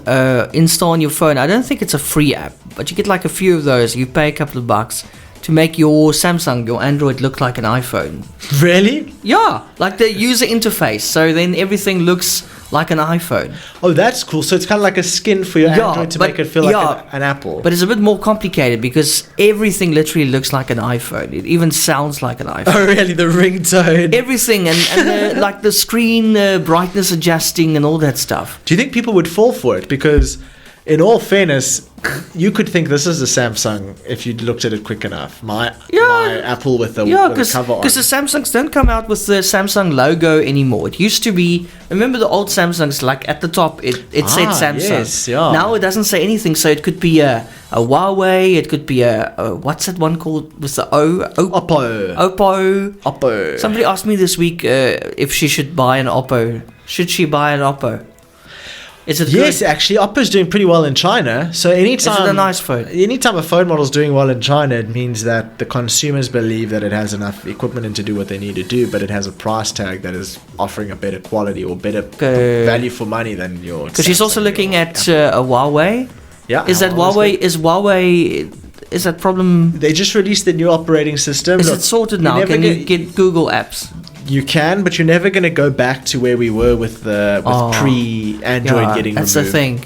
[SPEAKER 2] install on your phone? I don't think it's a free app, but you get like a few of those. You pay a couple of bucks to make your Samsung, your Android look like an iPhone.
[SPEAKER 3] Really?
[SPEAKER 2] Yeah, like the user interface. So then everything looks like an iPhone.
[SPEAKER 3] Oh, that's cool. So it's kind of like a skin for your Android to make it feel like an Apple.
[SPEAKER 2] But it's a bit more complicated because everything literally looks like an iPhone. It even sounds like an iPhone.
[SPEAKER 3] Oh, really? The ringtone?
[SPEAKER 2] Everything. And like the screen brightness adjusting and all that stuff.
[SPEAKER 3] Do you think people would fall for it? Because in all fairness, you could think this is a Samsung if you looked at it quick enough. My Apple with the cover on.
[SPEAKER 2] Because the Samsungs don't come out with the Samsung logo anymore. It used to be, remember the old Samsungs, like at the top it said Samsung.
[SPEAKER 3] Yes, yeah.
[SPEAKER 2] Now it doesn't say anything, so it could be a Huawei, it could be a what's that one called with the
[SPEAKER 3] Oppo.
[SPEAKER 2] Somebody asked me this week if she should buy an Oppo. Should she buy an Oppo? Is it
[SPEAKER 3] yes,
[SPEAKER 2] good?
[SPEAKER 3] actually, Oppo's doing pretty well in China. So anytime,
[SPEAKER 2] is it a nice phone?
[SPEAKER 3] Anytime a phone model is doing well in China, it means that the consumers believe that it has enough equipment and to do what they need to do, but it has a price tag that is offering a better quality or better value for money than your.
[SPEAKER 2] Because she's also looking at a Huawei.
[SPEAKER 3] Yeah.
[SPEAKER 2] Is that Huawei? Is that problem?
[SPEAKER 3] They just released the new operating system.
[SPEAKER 2] Is it sorted now? Can you get Google apps?
[SPEAKER 3] You can, but you're never going to go back to where we were with pre-Android getting
[SPEAKER 2] that's
[SPEAKER 3] removed.
[SPEAKER 2] The thing.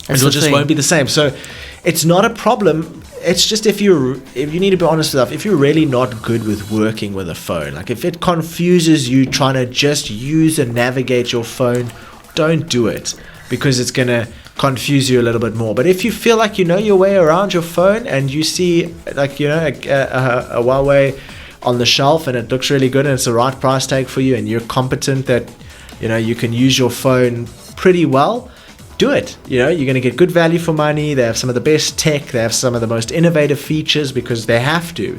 [SPEAKER 3] It just won't be the same. So it's not a problem. It's just if you need to be honest with yourself, if you're really not good with working with a phone, like if it confuses you trying to just use and navigate your phone, don't do it because it's going to confuse you a little bit more. But if you feel like you know your way around your phone and you see like a Huawei on the shelf and it looks really good and it's the right price tag for you and you're competent that you can use your phone pretty well, do it. You're going to get good value for money. They have some of the best tech. They have some of the most innovative features because they have to.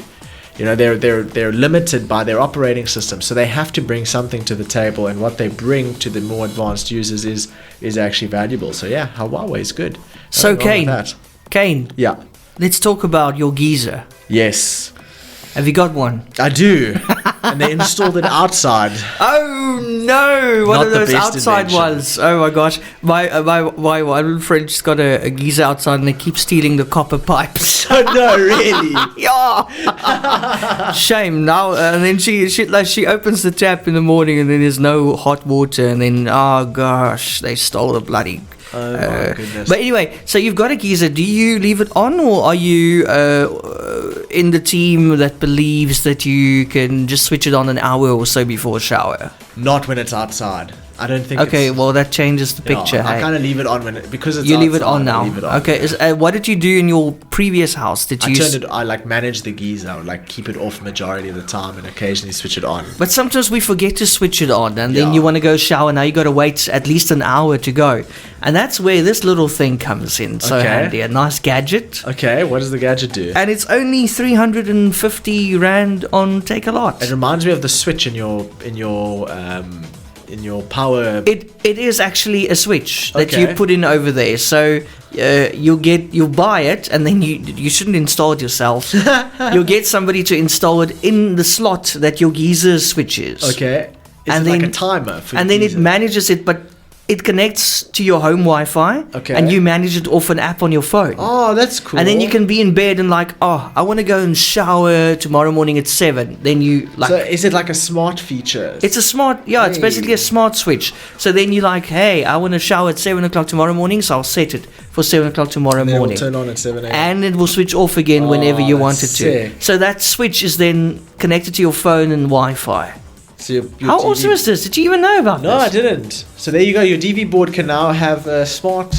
[SPEAKER 3] They're limited by their operating system, so they have to bring something to the table, and what they bring to the more advanced users is actually valuable. So yeah, Huawei is good.
[SPEAKER 2] So Kaine,
[SPEAKER 3] yeah,
[SPEAKER 2] let's talk about your geyser.
[SPEAKER 3] Yes,
[SPEAKER 2] have you got one?
[SPEAKER 3] I do. And they installed it outside.
[SPEAKER 2] Oh no! One
[SPEAKER 3] Not
[SPEAKER 2] of
[SPEAKER 3] the
[SPEAKER 2] those
[SPEAKER 3] best
[SPEAKER 2] outside
[SPEAKER 3] invention.
[SPEAKER 2] ones. Oh my gosh! My one friend's got a geyser outside, and they keep stealing the copper pipes.
[SPEAKER 3] Oh no, really?
[SPEAKER 2] Yeah. Shame now. And then she opens the tap in the morning, and then there's no hot water, and then oh gosh, they stole the bloody.
[SPEAKER 3] Oh my goodness.
[SPEAKER 2] But anyway, so you've got a geyser. Do you leave it on, or are you in the team that believes that you can just switch it on an hour or so before a shower?
[SPEAKER 3] Not when it's outside. I don't think.
[SPEAKER 2] Okay, well that changes the picture.
[SPEAKER 3] I
[SPEAKER 2] hey?
[SPEAKER 3] kind of leave it on because it's
[SPEAKER 2] You
[SPEAKER 3] outside,
[SPEAKER 2] leave it on now.
[SPEAKER 3] I leave it on.
[SPEAKER 2] Okay. What did you do in your previous house? Did you?
[SPEAKER 3] I like manage the geyser. I would like keep it off majority of the time and occasionally switch it on.
[SPEAKER 2] But sometimes we forget to switch it on, and then
[SPEAKER 3] Yeah.
[SPEAKER 2] you want to go shower. Now you got to wait at least an hour to go, and that's where this little thing comes in. So
[SPEAKER 3] Okay.
[SPEAKER 2] handy, a nice gadget.
[SPEAKER 3] Okay, what does the gadget do?
[SPEAKER 2] And it's only 350 rand on Take a Lot.
[SPEAKER 3] It reminds me of the switch in your power.
[SPEAKER 2] It is actually a switch that
[SPEAKER 3] Okay.
[SPEAKER 2] you put in over there. So you'll buy it, and then you shouldn't install it yourself. You'll get somebody to install it in the slot that your geyser switches.
[SPEAKER 3] Okay. Is
[SPEAKER 2] And
[SPEAKER 3] it like
[SPEAKER 2] then-
[SPEAKER 3] a timer for
[SPEAKER 2] And
[SPEAKER 3] your
[SPEAKER 2] then it
[SPEAKER 3] geyser?
[SPEAKER 2] manages it, but it connects to your home Wi-Fi.
[SPEAKER 3] Okay.
[SPEAKER 2] And you manage it off an app on your phone.
[SPEAKER 3] Oh, that's cool.
[SPEAKER 2] And then you can be in bed and like, oh, I want to go and shower tomorrow morning at 7. Then you like.
[SPEAKER 3] So is it like a smart feature?
[SPEAKER 2] It's a smart, it's basically a smart switch. So then you're like, hey, I want to shower at 7 o'clock tomorrow morning, so I'll set it for 7 o'clock tomorrow
[SPEAKER 3] and then
[SPEAKER 2] morning.
[SPEAKER 3] it will turn on at 7 a.m.
[SPEAKER 2] And it will switch off again whenever you want it
[SPEAKER 3] that's
[SPEAKER 2] to.
[SPEAKER 3] sick.
[SPEAKER 2] So that switch is then connected to your phone and Wi-Fi.
[SPEAKER 3] So your
[SPEAKER 2] How
[SPEAKER 3] TV
[SPEAKER 2] awesome is this? Did you even know about
[SPEAKER 3] No, I
[SPEAKER 2] this?
[SPEAKER 3] didn't. So there you go. Your DV board can now have a smart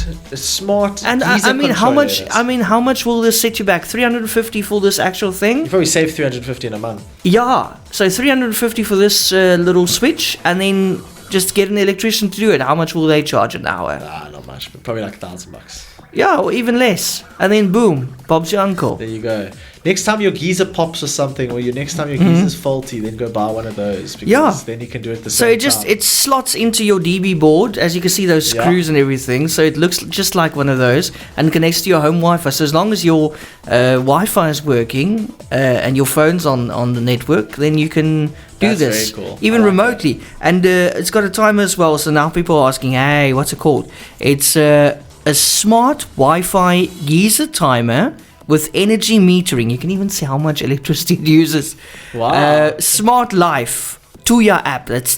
[SPEAKER 2] And
[SPEAKER 3] geyser
[SPEAKER 2] I mean, how
[SPEAKER 3] controller
[SPEAKER 2] much?
[SPEAKER 3] in it.
[SPEAKER 2] I mean, how much will this set you back? 350 for this actual
[SPEAKER 3] You
[SPEAKER 2] thing?
[SPEAKER 3] probably save 350 in a month.
[SPEAKER 2] Yeah. So 350 for this little switch, and then just get an electrician to do it. How much will they charge an hour?
[SPEAKER 3] Nah, not much, but probably like $1,000.
[SPEAKER 2] Yeah, or even less. And then boom, Bob's your uncle.
[SPEAKER 3] There you go. Next time your geyser pops or something, or next time your geyser's faulty, then go buy one of those because
[SPEAKER 2] Yeah.
[SPEAKER 3] then you can do it the
[SPEAKER 2] So
[SPEAKER 3] same
[SPEAKER 2] it
[SPEAKER 3] time.
[SPEAKER 2] slots into your DB board, as you can see those
[SPEAKER 3] Yeah.
[SPEAKER 2] screws and everything. So it looks just like one of those, and connects to your home Wi-Fi. So as long as your Wi-Fi is working and your phone's on the network, then you can do
[SPEAKER 3] That's
[SPEAKER 2] this
[SPEAKER 3] very cool.
[SPEAKER 2] even
[SPEAKER 3] I like
[SPEAKER 2] remotely. And it's got a timer as well. So now people are asking, hey, what's it called? It's a smart Wi-Fi geyser timer with energy metering. You can even see how much electricity it uses.
[SPEAKER 3] Wow.
[SPEAKER 2] Smart Life Tuya app. That's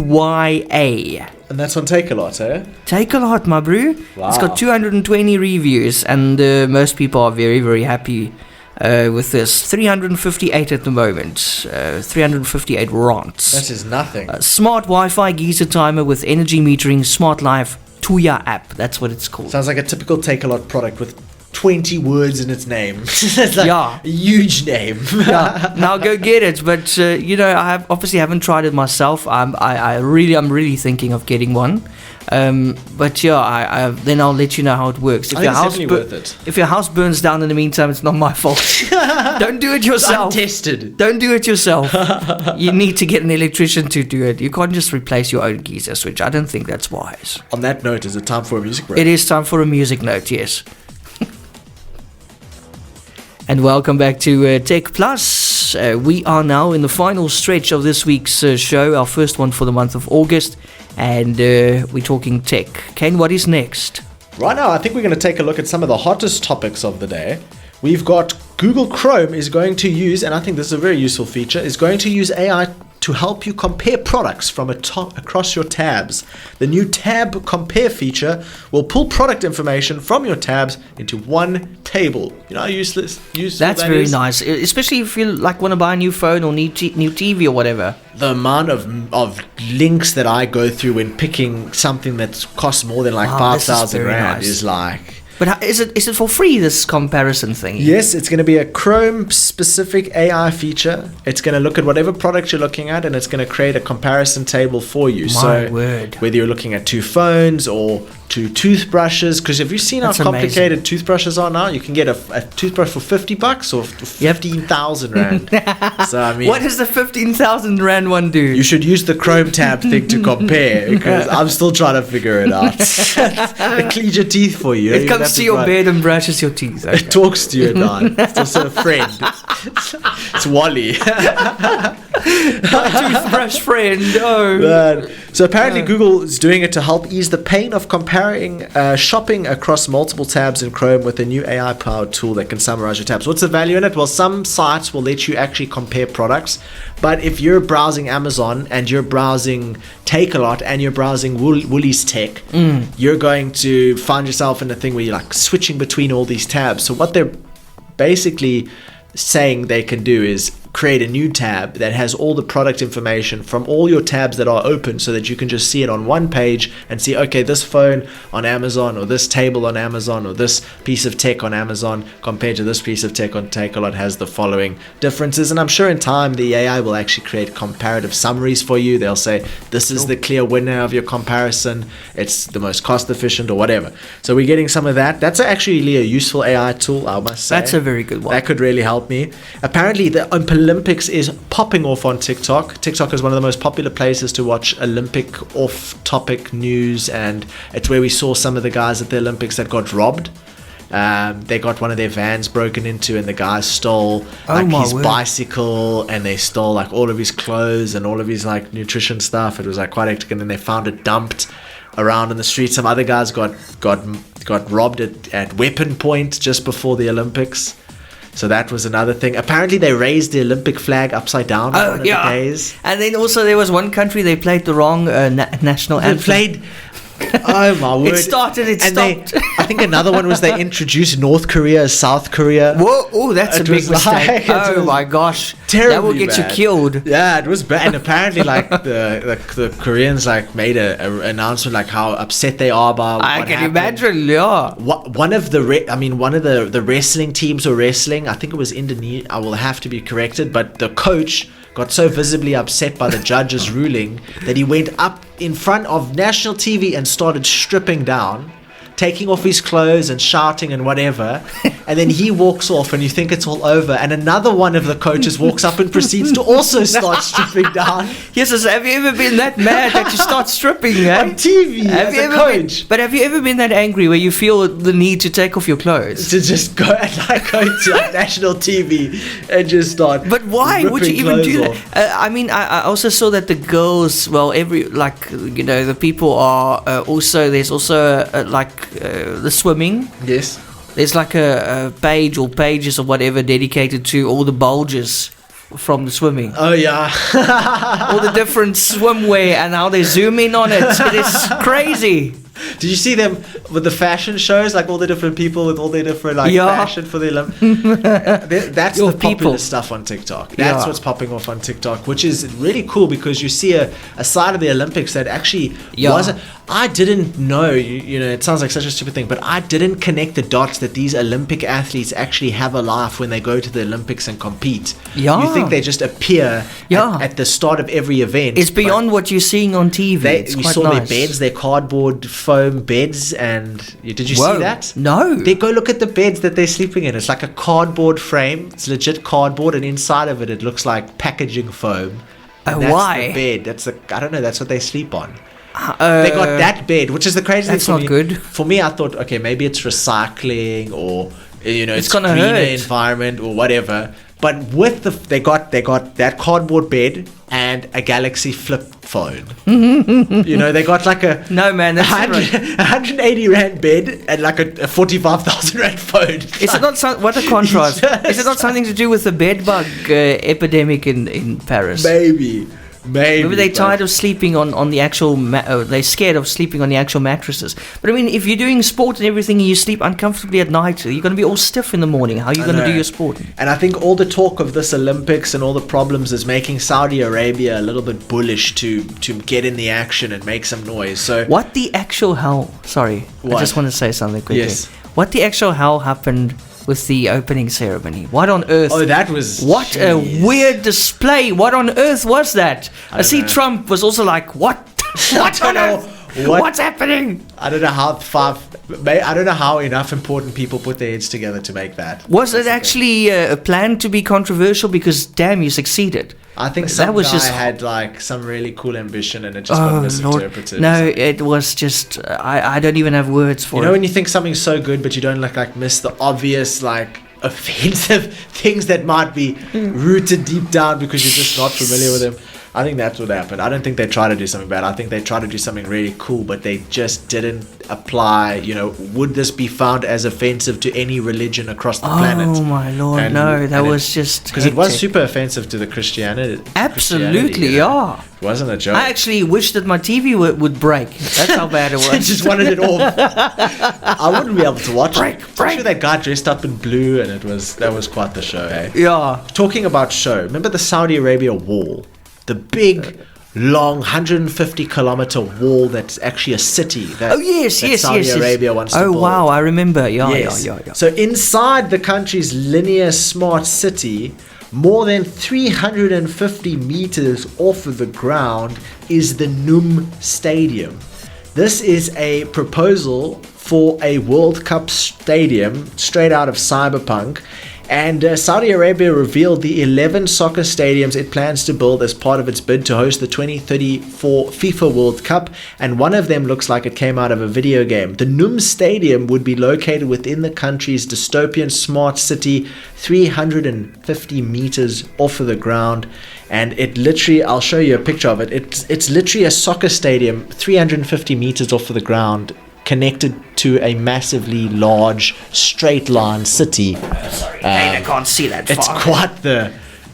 [SPEAKER 2] TUYA.
[SPEAKER 3] And that's on Take a Lot, eh?
[SPEAKER 2] Take a Lot, my bro.
[SPEAKER 3] Wow.
[SPEAKER 2] It's got 220 reviews, and most people are very, very happy with this. 358 at the moment. 358 rants.
[SPEAKER 3] That is nothing.
[SPEAKER 2] Smart Wi-Fi geyser timer with energy metering. Smart Life Tuya app. That's what it's called.
[SPEAKER 3] Sounds like a typical Take a Lot product with 20 words in its name. It's like
[SPEAKER 2] Yeah.
[SPEAKER 3] a huge name.
[SPEAKER 2] Yeah, now go get it. But I haven't tried it myself. I'm really thinking of getting one. But yeah, then I'll let you know how it works.
[SPEAKER 3] I think it's definitely worth it.
[SPEAKER 2] If your house burns down in the meantime, it's not my fault. Don't do it yourself.
[SPEAKER 3] Untested.
[SPEAKER 2] Don't do it yourself. You need to get an electrician to do it. You can't just replace your own geyser switch. I don't think that's wise.
[SPEAKER 3] On that note, is it time for a music break?
[SPEAKER 2] It is time for a music note, yes. And welcome back to TechPlus. We are now in the final stretch of this week's show, our first one for the month of August, and we're talking tech. Kaine, what is next?
[SPEAKER 3] Right now, I think we're going to take a look at some of the hottest topics of the day. We've got Google Chrome is going to use, and I think this is a very useful feature, is going to use AI to help you compare products from across your tabs. The new Tab Compare feature will pull product information from your tabs into one table. You know how useful
[SPEAKER 2] That's
[SPEAKER 3] that
[SPEAKER 2] very
[SPEAKER 3] is?
[SPEAKER 2] nice, especially if you want to buy a new phone or new TV or whatever.
[SPEAKER 3] The amount of links that I go through when picking something that costs more than like
[SPEAKER 2] Wow, this is
[SPEAKER 3] 5,000
[SPEAKER 2] very
[SPEAKER 3] rand
[SPEAKER 2] nice.
[SPEAKER 3] is like...
[SPEAKER 2] But is it for free, this comparison thing?
[SPEAKER 3] Yes, it's going to be a Chrome-specific AI feature. It's going to look at whatever product you're looking at, and it's going to create a comparison table for you.
[SPEAKER 2] My word.
[SPEAKER 3] Whether you're looking at two phones or to toothbrushes. Because have you seen
[SPEAKER 2] That's
[SPEAKER 3] how complicated
[SPEAKER 2] amazing.
[SPEAKER 3] toothbrushes are now? You can get a toothbrush for $50 or 15,000 rand. So I mean,
[SPEAKER 2] What does the 15,000 rand one do?
[SPEAKER 3] you should use the Chrome tab thing to compare, because I'm still trying to figure it out. It cleans your teeth for you.
[SPEAKER 2] It comes to your bed and brushes your teeth. Okay.
[SPEAKER 3] It talks to you at night. It's also a friend. It's Wally.
[SPEAKER 2] My toothbrush friend. Oh.
[SPEAKER 3] Man. So apparently Google is doing it to help ease the pain of comparing shopping across multiple tabs in Chrome with a new AI-powered tool that can summarize your tabs. What's the value in it? Well, some sites will let you actually compare products, but if you're browsing Amazon and you're browsing Takealot and you're browsing Woolies Tech, you're going to find yourself in a thing where you're like switching between all these tabs. So what they're basically saying they can do is create a new tab that has all the product information from all your tabs that are open, so that you can just see it on one page and see, okay, this phone on Amazon, or this table on Amazon, or this piece of tech on Amazon compared to this piece of tech on Takealot has the following differences. And I'm sure in time the AI will actually create comparative summaries for you. They'll say, this is the clear winner of your comparison, it's the most cost efficient, or whatever. So we're getting some of that. That's actually a useful AI tool, I must say.
[SPEAKER 2] That's a very good one.
[SPEAKER 3] That could really help me. Apparently the Olympics is popping off on TikTok. TikTok is one of the most popular places to watch Olympic off-topic news, and it's where we saw some of the guys at the Olympics that got robbed. They got one of their vans broken into, and the guys stole his bicycle, and they stole like all of his clothes and all of his like nutrition stuff. It was like quite hectic, and then they found it dumped around in the street. Some other guys got robbed at weapon point just before the Olympics. So that was another thing. Apparently, they raised the Olympic flag upside down on one of the days.
[SPEAKER 2] And then also there was one country, they played the wrong national anthem.
[SPEAKER 3] They played... Oh my word.
[SPEAKER 2] It stopped.
[SPEAKER 3] I think another one was they introduced North Korea as South Korea.
[SPEAKER 2] Whoa, oh, that's a big mistake. Oh my gosh. That will get you killed.
[SPEAKER 3] Yeah, it was bad. And apparently like the Koreans like made an announcement like how upset they are about
[SPEAKER 2] I
[SPEAKER 3] what
[SPEAKER 2] can
[SPEAKER 3] happened.
[SPEAKER 2] imagine, yeah.
[SPEAKER 3] One of the wrestling teams were wrestling. I think it was Indonesia. I will have to be corrected, but the coach got so visibly upset by the judge's ruling that he went up in front of national TV and started stripping down, taking off his clothes and shouting and whatever. And then he walks off and you think it's all over, and another one of the coaches walks up and proceeds to also start stripping down.
[SPEAKER 2] Yes, so have you ever been that mad that you start stripping, eh?
[SPEAKER 3] On TV
[SPEAKER 2] have you
[SPEAKER 3] as a coach.
[SPEAKER 2] But have you ever been that angry where you feel the need to take off your clothes?
[SPEAKER 3] To just go to like national TV and just start.
[SPEAKER 2] But why would you even do
[SPEAKER 3] off.
[SPEAKER 2] that? I also saw that the girls, well, the people are there's also the swimming.
[SPEAKER 3] Yes.
[SPEAKER 2] There's like a page or pages or whatever dedicated to all the bulges from the swimming.
[SPEAKER 3] Oh yeah.
[SPEAKER 2] All the different swimwear and how they zoom in on it. It is crazy.
[SPEAKER 3] Did you see them with the fashion shows, like all the different people with all their different fashion for the Olympics? That's the popular stuff on TikTok. That's what's popping off on TikTok, which is really cool because you see a side of the Olympics that actually wasn't. I didn't know, it sounds like such a stupid thing, but I didn't connect the dots that these Olympic athletes actually have a life when they go to the Olympics and compete.
[SPEAKER 2] Yeah.
[SPEAKER 3] You think they just appear at the start of every event.
[SPEAKER 2] It's beyond what you're seeing on TV.
[SPEAKER 3] We saw their beds, their cardboard foam beds, and did you see that?
[SPEAKER 2] No.
[SPEAKER 3] They go look at the beds that they're sleeping in. It's like a cardboard frame. It's legit cardboard, and inside of it looks like packaging foam. And that's
[SPEAKER 2] why?
[SPEAKER 3] The bed. I don't know. That's what they sleep on. They got that bed, which is the crazy thing for me.
[SPEAKER 2] That's not good.
[SPEAKER 3] For me, I thought, okay, maybe it's recycling or it's
[SPEAKER 2] gonna
[SPEAKER 3] greener
[SPEAKER 2] hurt.
[SPEAKER 3] environment or whatever. But with they got that cardboard bed and a Galaxy flip phone. They got like a
[SPEAKER 2] no man, that's
[SPEAKER 3] 180 rand bed and like a 45,000 rand phone.
[SPEAKER 2] Is it not what a contrast? Is it not something to do with the bed bug epidemic in Paris?
[SPEAKER 3] Maybe
[SPEAKER 2] Maybe they're tired of sleeping on the actual they're scared of sleeping on the actual mattresses. But I mean, if you're doing sport and everything and you sleep uncomfortably at night, you're going to be all stiff in the morning. How are you going to do your sport?
[SPEAKER 3] And I think all the talk of this Olympics and all the problems is making Saudi Arabia a little bit bullish to get in the action and make some noise. So
[SPEAKER 2] what the actual hell? Sorry, I just want to say something quickly.
[SPEAKER 3] Yes.
[SPEAKER 2] What the actual hell happened with the opening ceremony? What on earth?
[SPEAKER 3] Oh, that was...
[SPEAKER 2] What a weird display. What on earth was that? I see Trump was also like, what?
[SPEAKER 3] What on earth?
[SPEAKER 2] What's happening?
[SPEAKER 3] I don't know how enough important people put their heads together to make that.
[SPEAKER 2] Was it actually planned to be controversial? Because damn, you succeeded.
[SPEAKER 3] I think
[SPEAKER 2] that was just
[SPEAKER 3] had like some really cool ambition and it just got misinterpreted.
[SPEAKER 2] No, it was just I don't even have words for it.
[SPEAKER 3] You know when you think something's so good but you don't like miss the obvious like offensive things that might be rooted deep down because you're just not familiar with them. I think that's what happened. I don't think they tried to do something bad. I think they tried to do something really cool, but they just didn't apply, would this be found as offensive to any religion across the planet?
[SPEAKER 2] Oh my lord, that was just...
[SPEAKER 3] Because it was super offensive to the Christianity.
[SPEAKER 2] Absolutely, yeah.
[SPEAKER 3] It wasn't a joke.
[SPEAKER 2] I actually wished that my TV would break. That's how bad it was.
[SPEAKER 3] I just wanted it off. I wouldn't be able to watch it.
[SPEAKER 2] Break.
[SPEAKER 3] That guy dressed up in blue, and that was quite the show, eh?
[SPEAKER 2] Yeah.
[SPEAKER 3] Talking about show, remember the Saudi Arabia wall? The big, long, 150-kilometer wall that's actually a city. Saudi Arabia wants to build.
[SPEAKER 2] Oh, wow, I remember. Yeah.
[SPEAKER 3] So inside the country's linear smart city, more than 350 meters off of the ground is the Noom Stadium. This is a proposal for a World Cup stadium straight out of Cyberpunk. And Saudi Arabia revealed the 11 soccer stadiums it plans to build as part of its bid to host the 2034 FIFA World Cup, and one of them looks like it came out of a video game. The Noom Stadium would be located within the country's dystopian smart city, 350 meters off of the ground, and it literally, I'll show you a picture of it. It's literally a soccer stadium, 350 meters off of the ground, connected to a massively large straight line city.
[SPEAKER 2] Sorry, I can't see that far.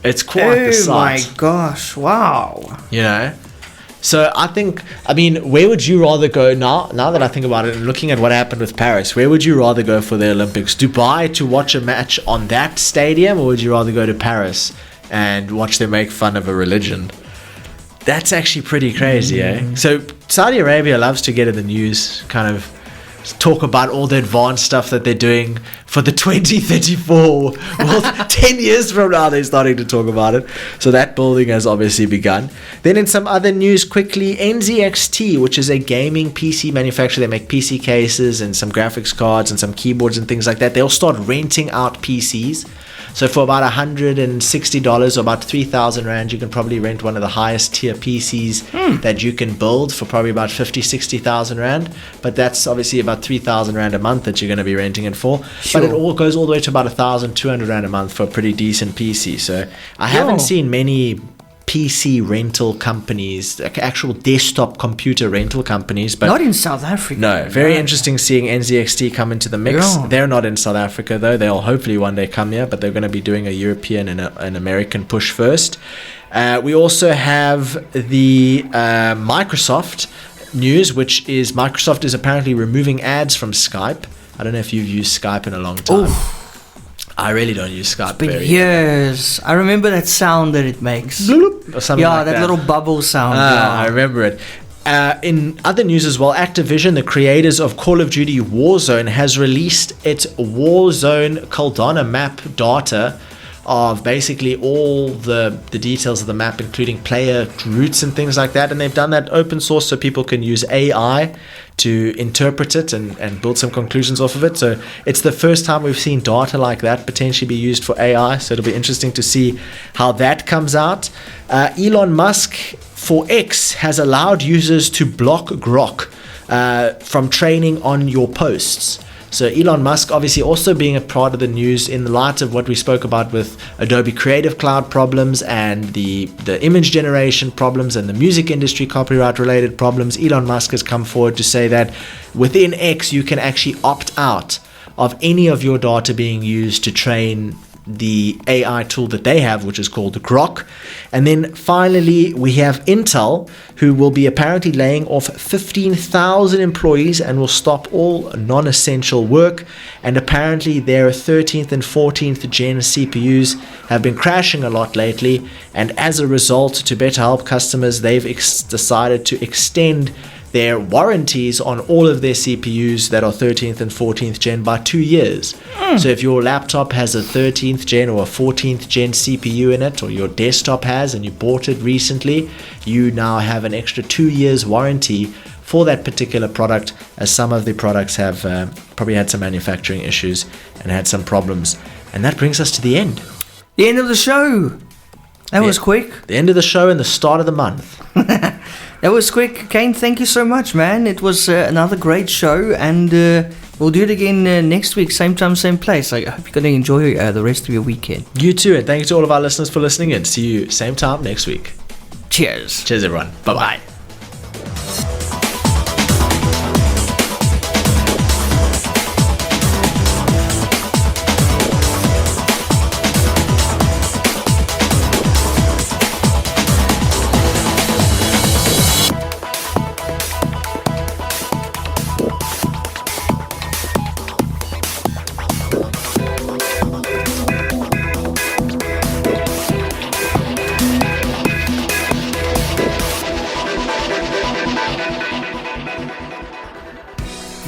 [SPEAKER 3] It's quite the sight.
[SPEAKER 2] Oh my gosh, wow.
[SPEAKER 3] So where would you rather go now that I think about it and looking at what happened with Paris, where would you rather go for the Olympics? Dubai to watch a match on that stadium, or would you rather go to Paris and watch them make fun of a religion? That's actually pretty crazy, eh? So Saudi Arabia loves to get in the news, kind of talk about all the advanced stuff that they're doing for the 2034. Well, 10 years from now, they're starting to talk about it. So that building has obviously begun. Then in some other news quickly, NZXT, which is a gaming PC manufacturer, they make PC cases and some graphics cards and some keyboards and things like that. They'll start renting out PCs. So for about $160 or about 3,000 Rand, you can probably rent one of the highest tier PCs that you can build for probably about 60,000 Rand. But that's obviously about 3,000 Rand a month that you're going to be renting it for. Sure. But it all goes all the way to about 1,200 Rand a month for a pretty decent PC. So I haven't seen many PC rental companies, like actual desktop computer rental companies, but
[SPEAKER 2] not in South Africa.
[SPEAKER 3] No, very interesting seeing NZXT come into the mix.
[SPEAKER 2] Yeah.
[SPEAKER 3] They're not in South Africa though. They'll hopefully one day come here, but they're going to be doing a European and an American push first. We also have the Microsoft news, which is Microsoft is apparently removing ads from Skype. I don't know if you've used Skype in a long time.
[SPEAKER 2] Oof.
[SPEAKER 3] I really don't use Skype.
[SPEAKER 2] It's been years. I remember that sound that it makes.
[SPEAKER 3] Bloop, or something like
[SPEAKER 2] that little bubble sound.
[SPEAKER 3] I remember it. In other news as well, Activision, the creators of Call of Duty Warzone, has released its Warzone Caldana map data of basically all the details of the map, including player routes and things like that. And they've done that open source so people can use AI to interpret it and build some conclusions off of it. So it's the first time we've seen data like that potentially be used for AI. So it'll be interesting to see how that comes out. Elon Musk for X has allowed users to block Grok from training on your posts. So Elon Musk obviously also being a part of the news in light of what we spoke about with Adobe Creative Cloud problems and the image generation problems and the music industry copyright related problems. Elon Musk has come forward to say that within X you can actually opt out of any of your data being used to train the AI tool that they have, which is called Grok. And then finally, we have Intel, who will be apparently laying off 15,000 employees and will stop all non-essential work. And apparently their 13th and 14th gen CPUs have been crashing a lot lately. And as a result, to better help customers, they've decided to extend their warranties on all of their CPUs that are 13th and 14th gen by 2 years. So if your laptop has a 13th gen or a 14th gen CPU in it, or your desktop has and you bought it recently, you now have an extra 2 years warranty for that particular product, as some of the products have probably had some manufacturing issues and had some problems. And that brings us to the end.
[SPEAKER 2] The end of the show. That was quick.
[SPEAKER 3] The end of the show and the start of the month.
[SPEAKER 2] That was quick. Kaine, thank you so much, man. It was another great show, and we'll do it again next week, same time, same place. I hope you're going to enjoy the rest of your weekend.
[SPEAKER 3] You too, and thank you to all of our listeners for listening in. See you same time next week.
[SPEAKER 2] Cheers.
[SPEAKER 3] Cheers, everyone. Bye-bye.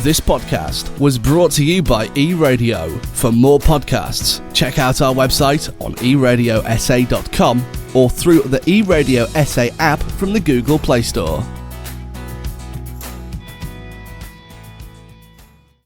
[SPEAKER 1] This podcast was brought to you by eRadio. For more podcasts, check out our website on eRadioSA.com or through the eRadio SA app from the Google Play Store.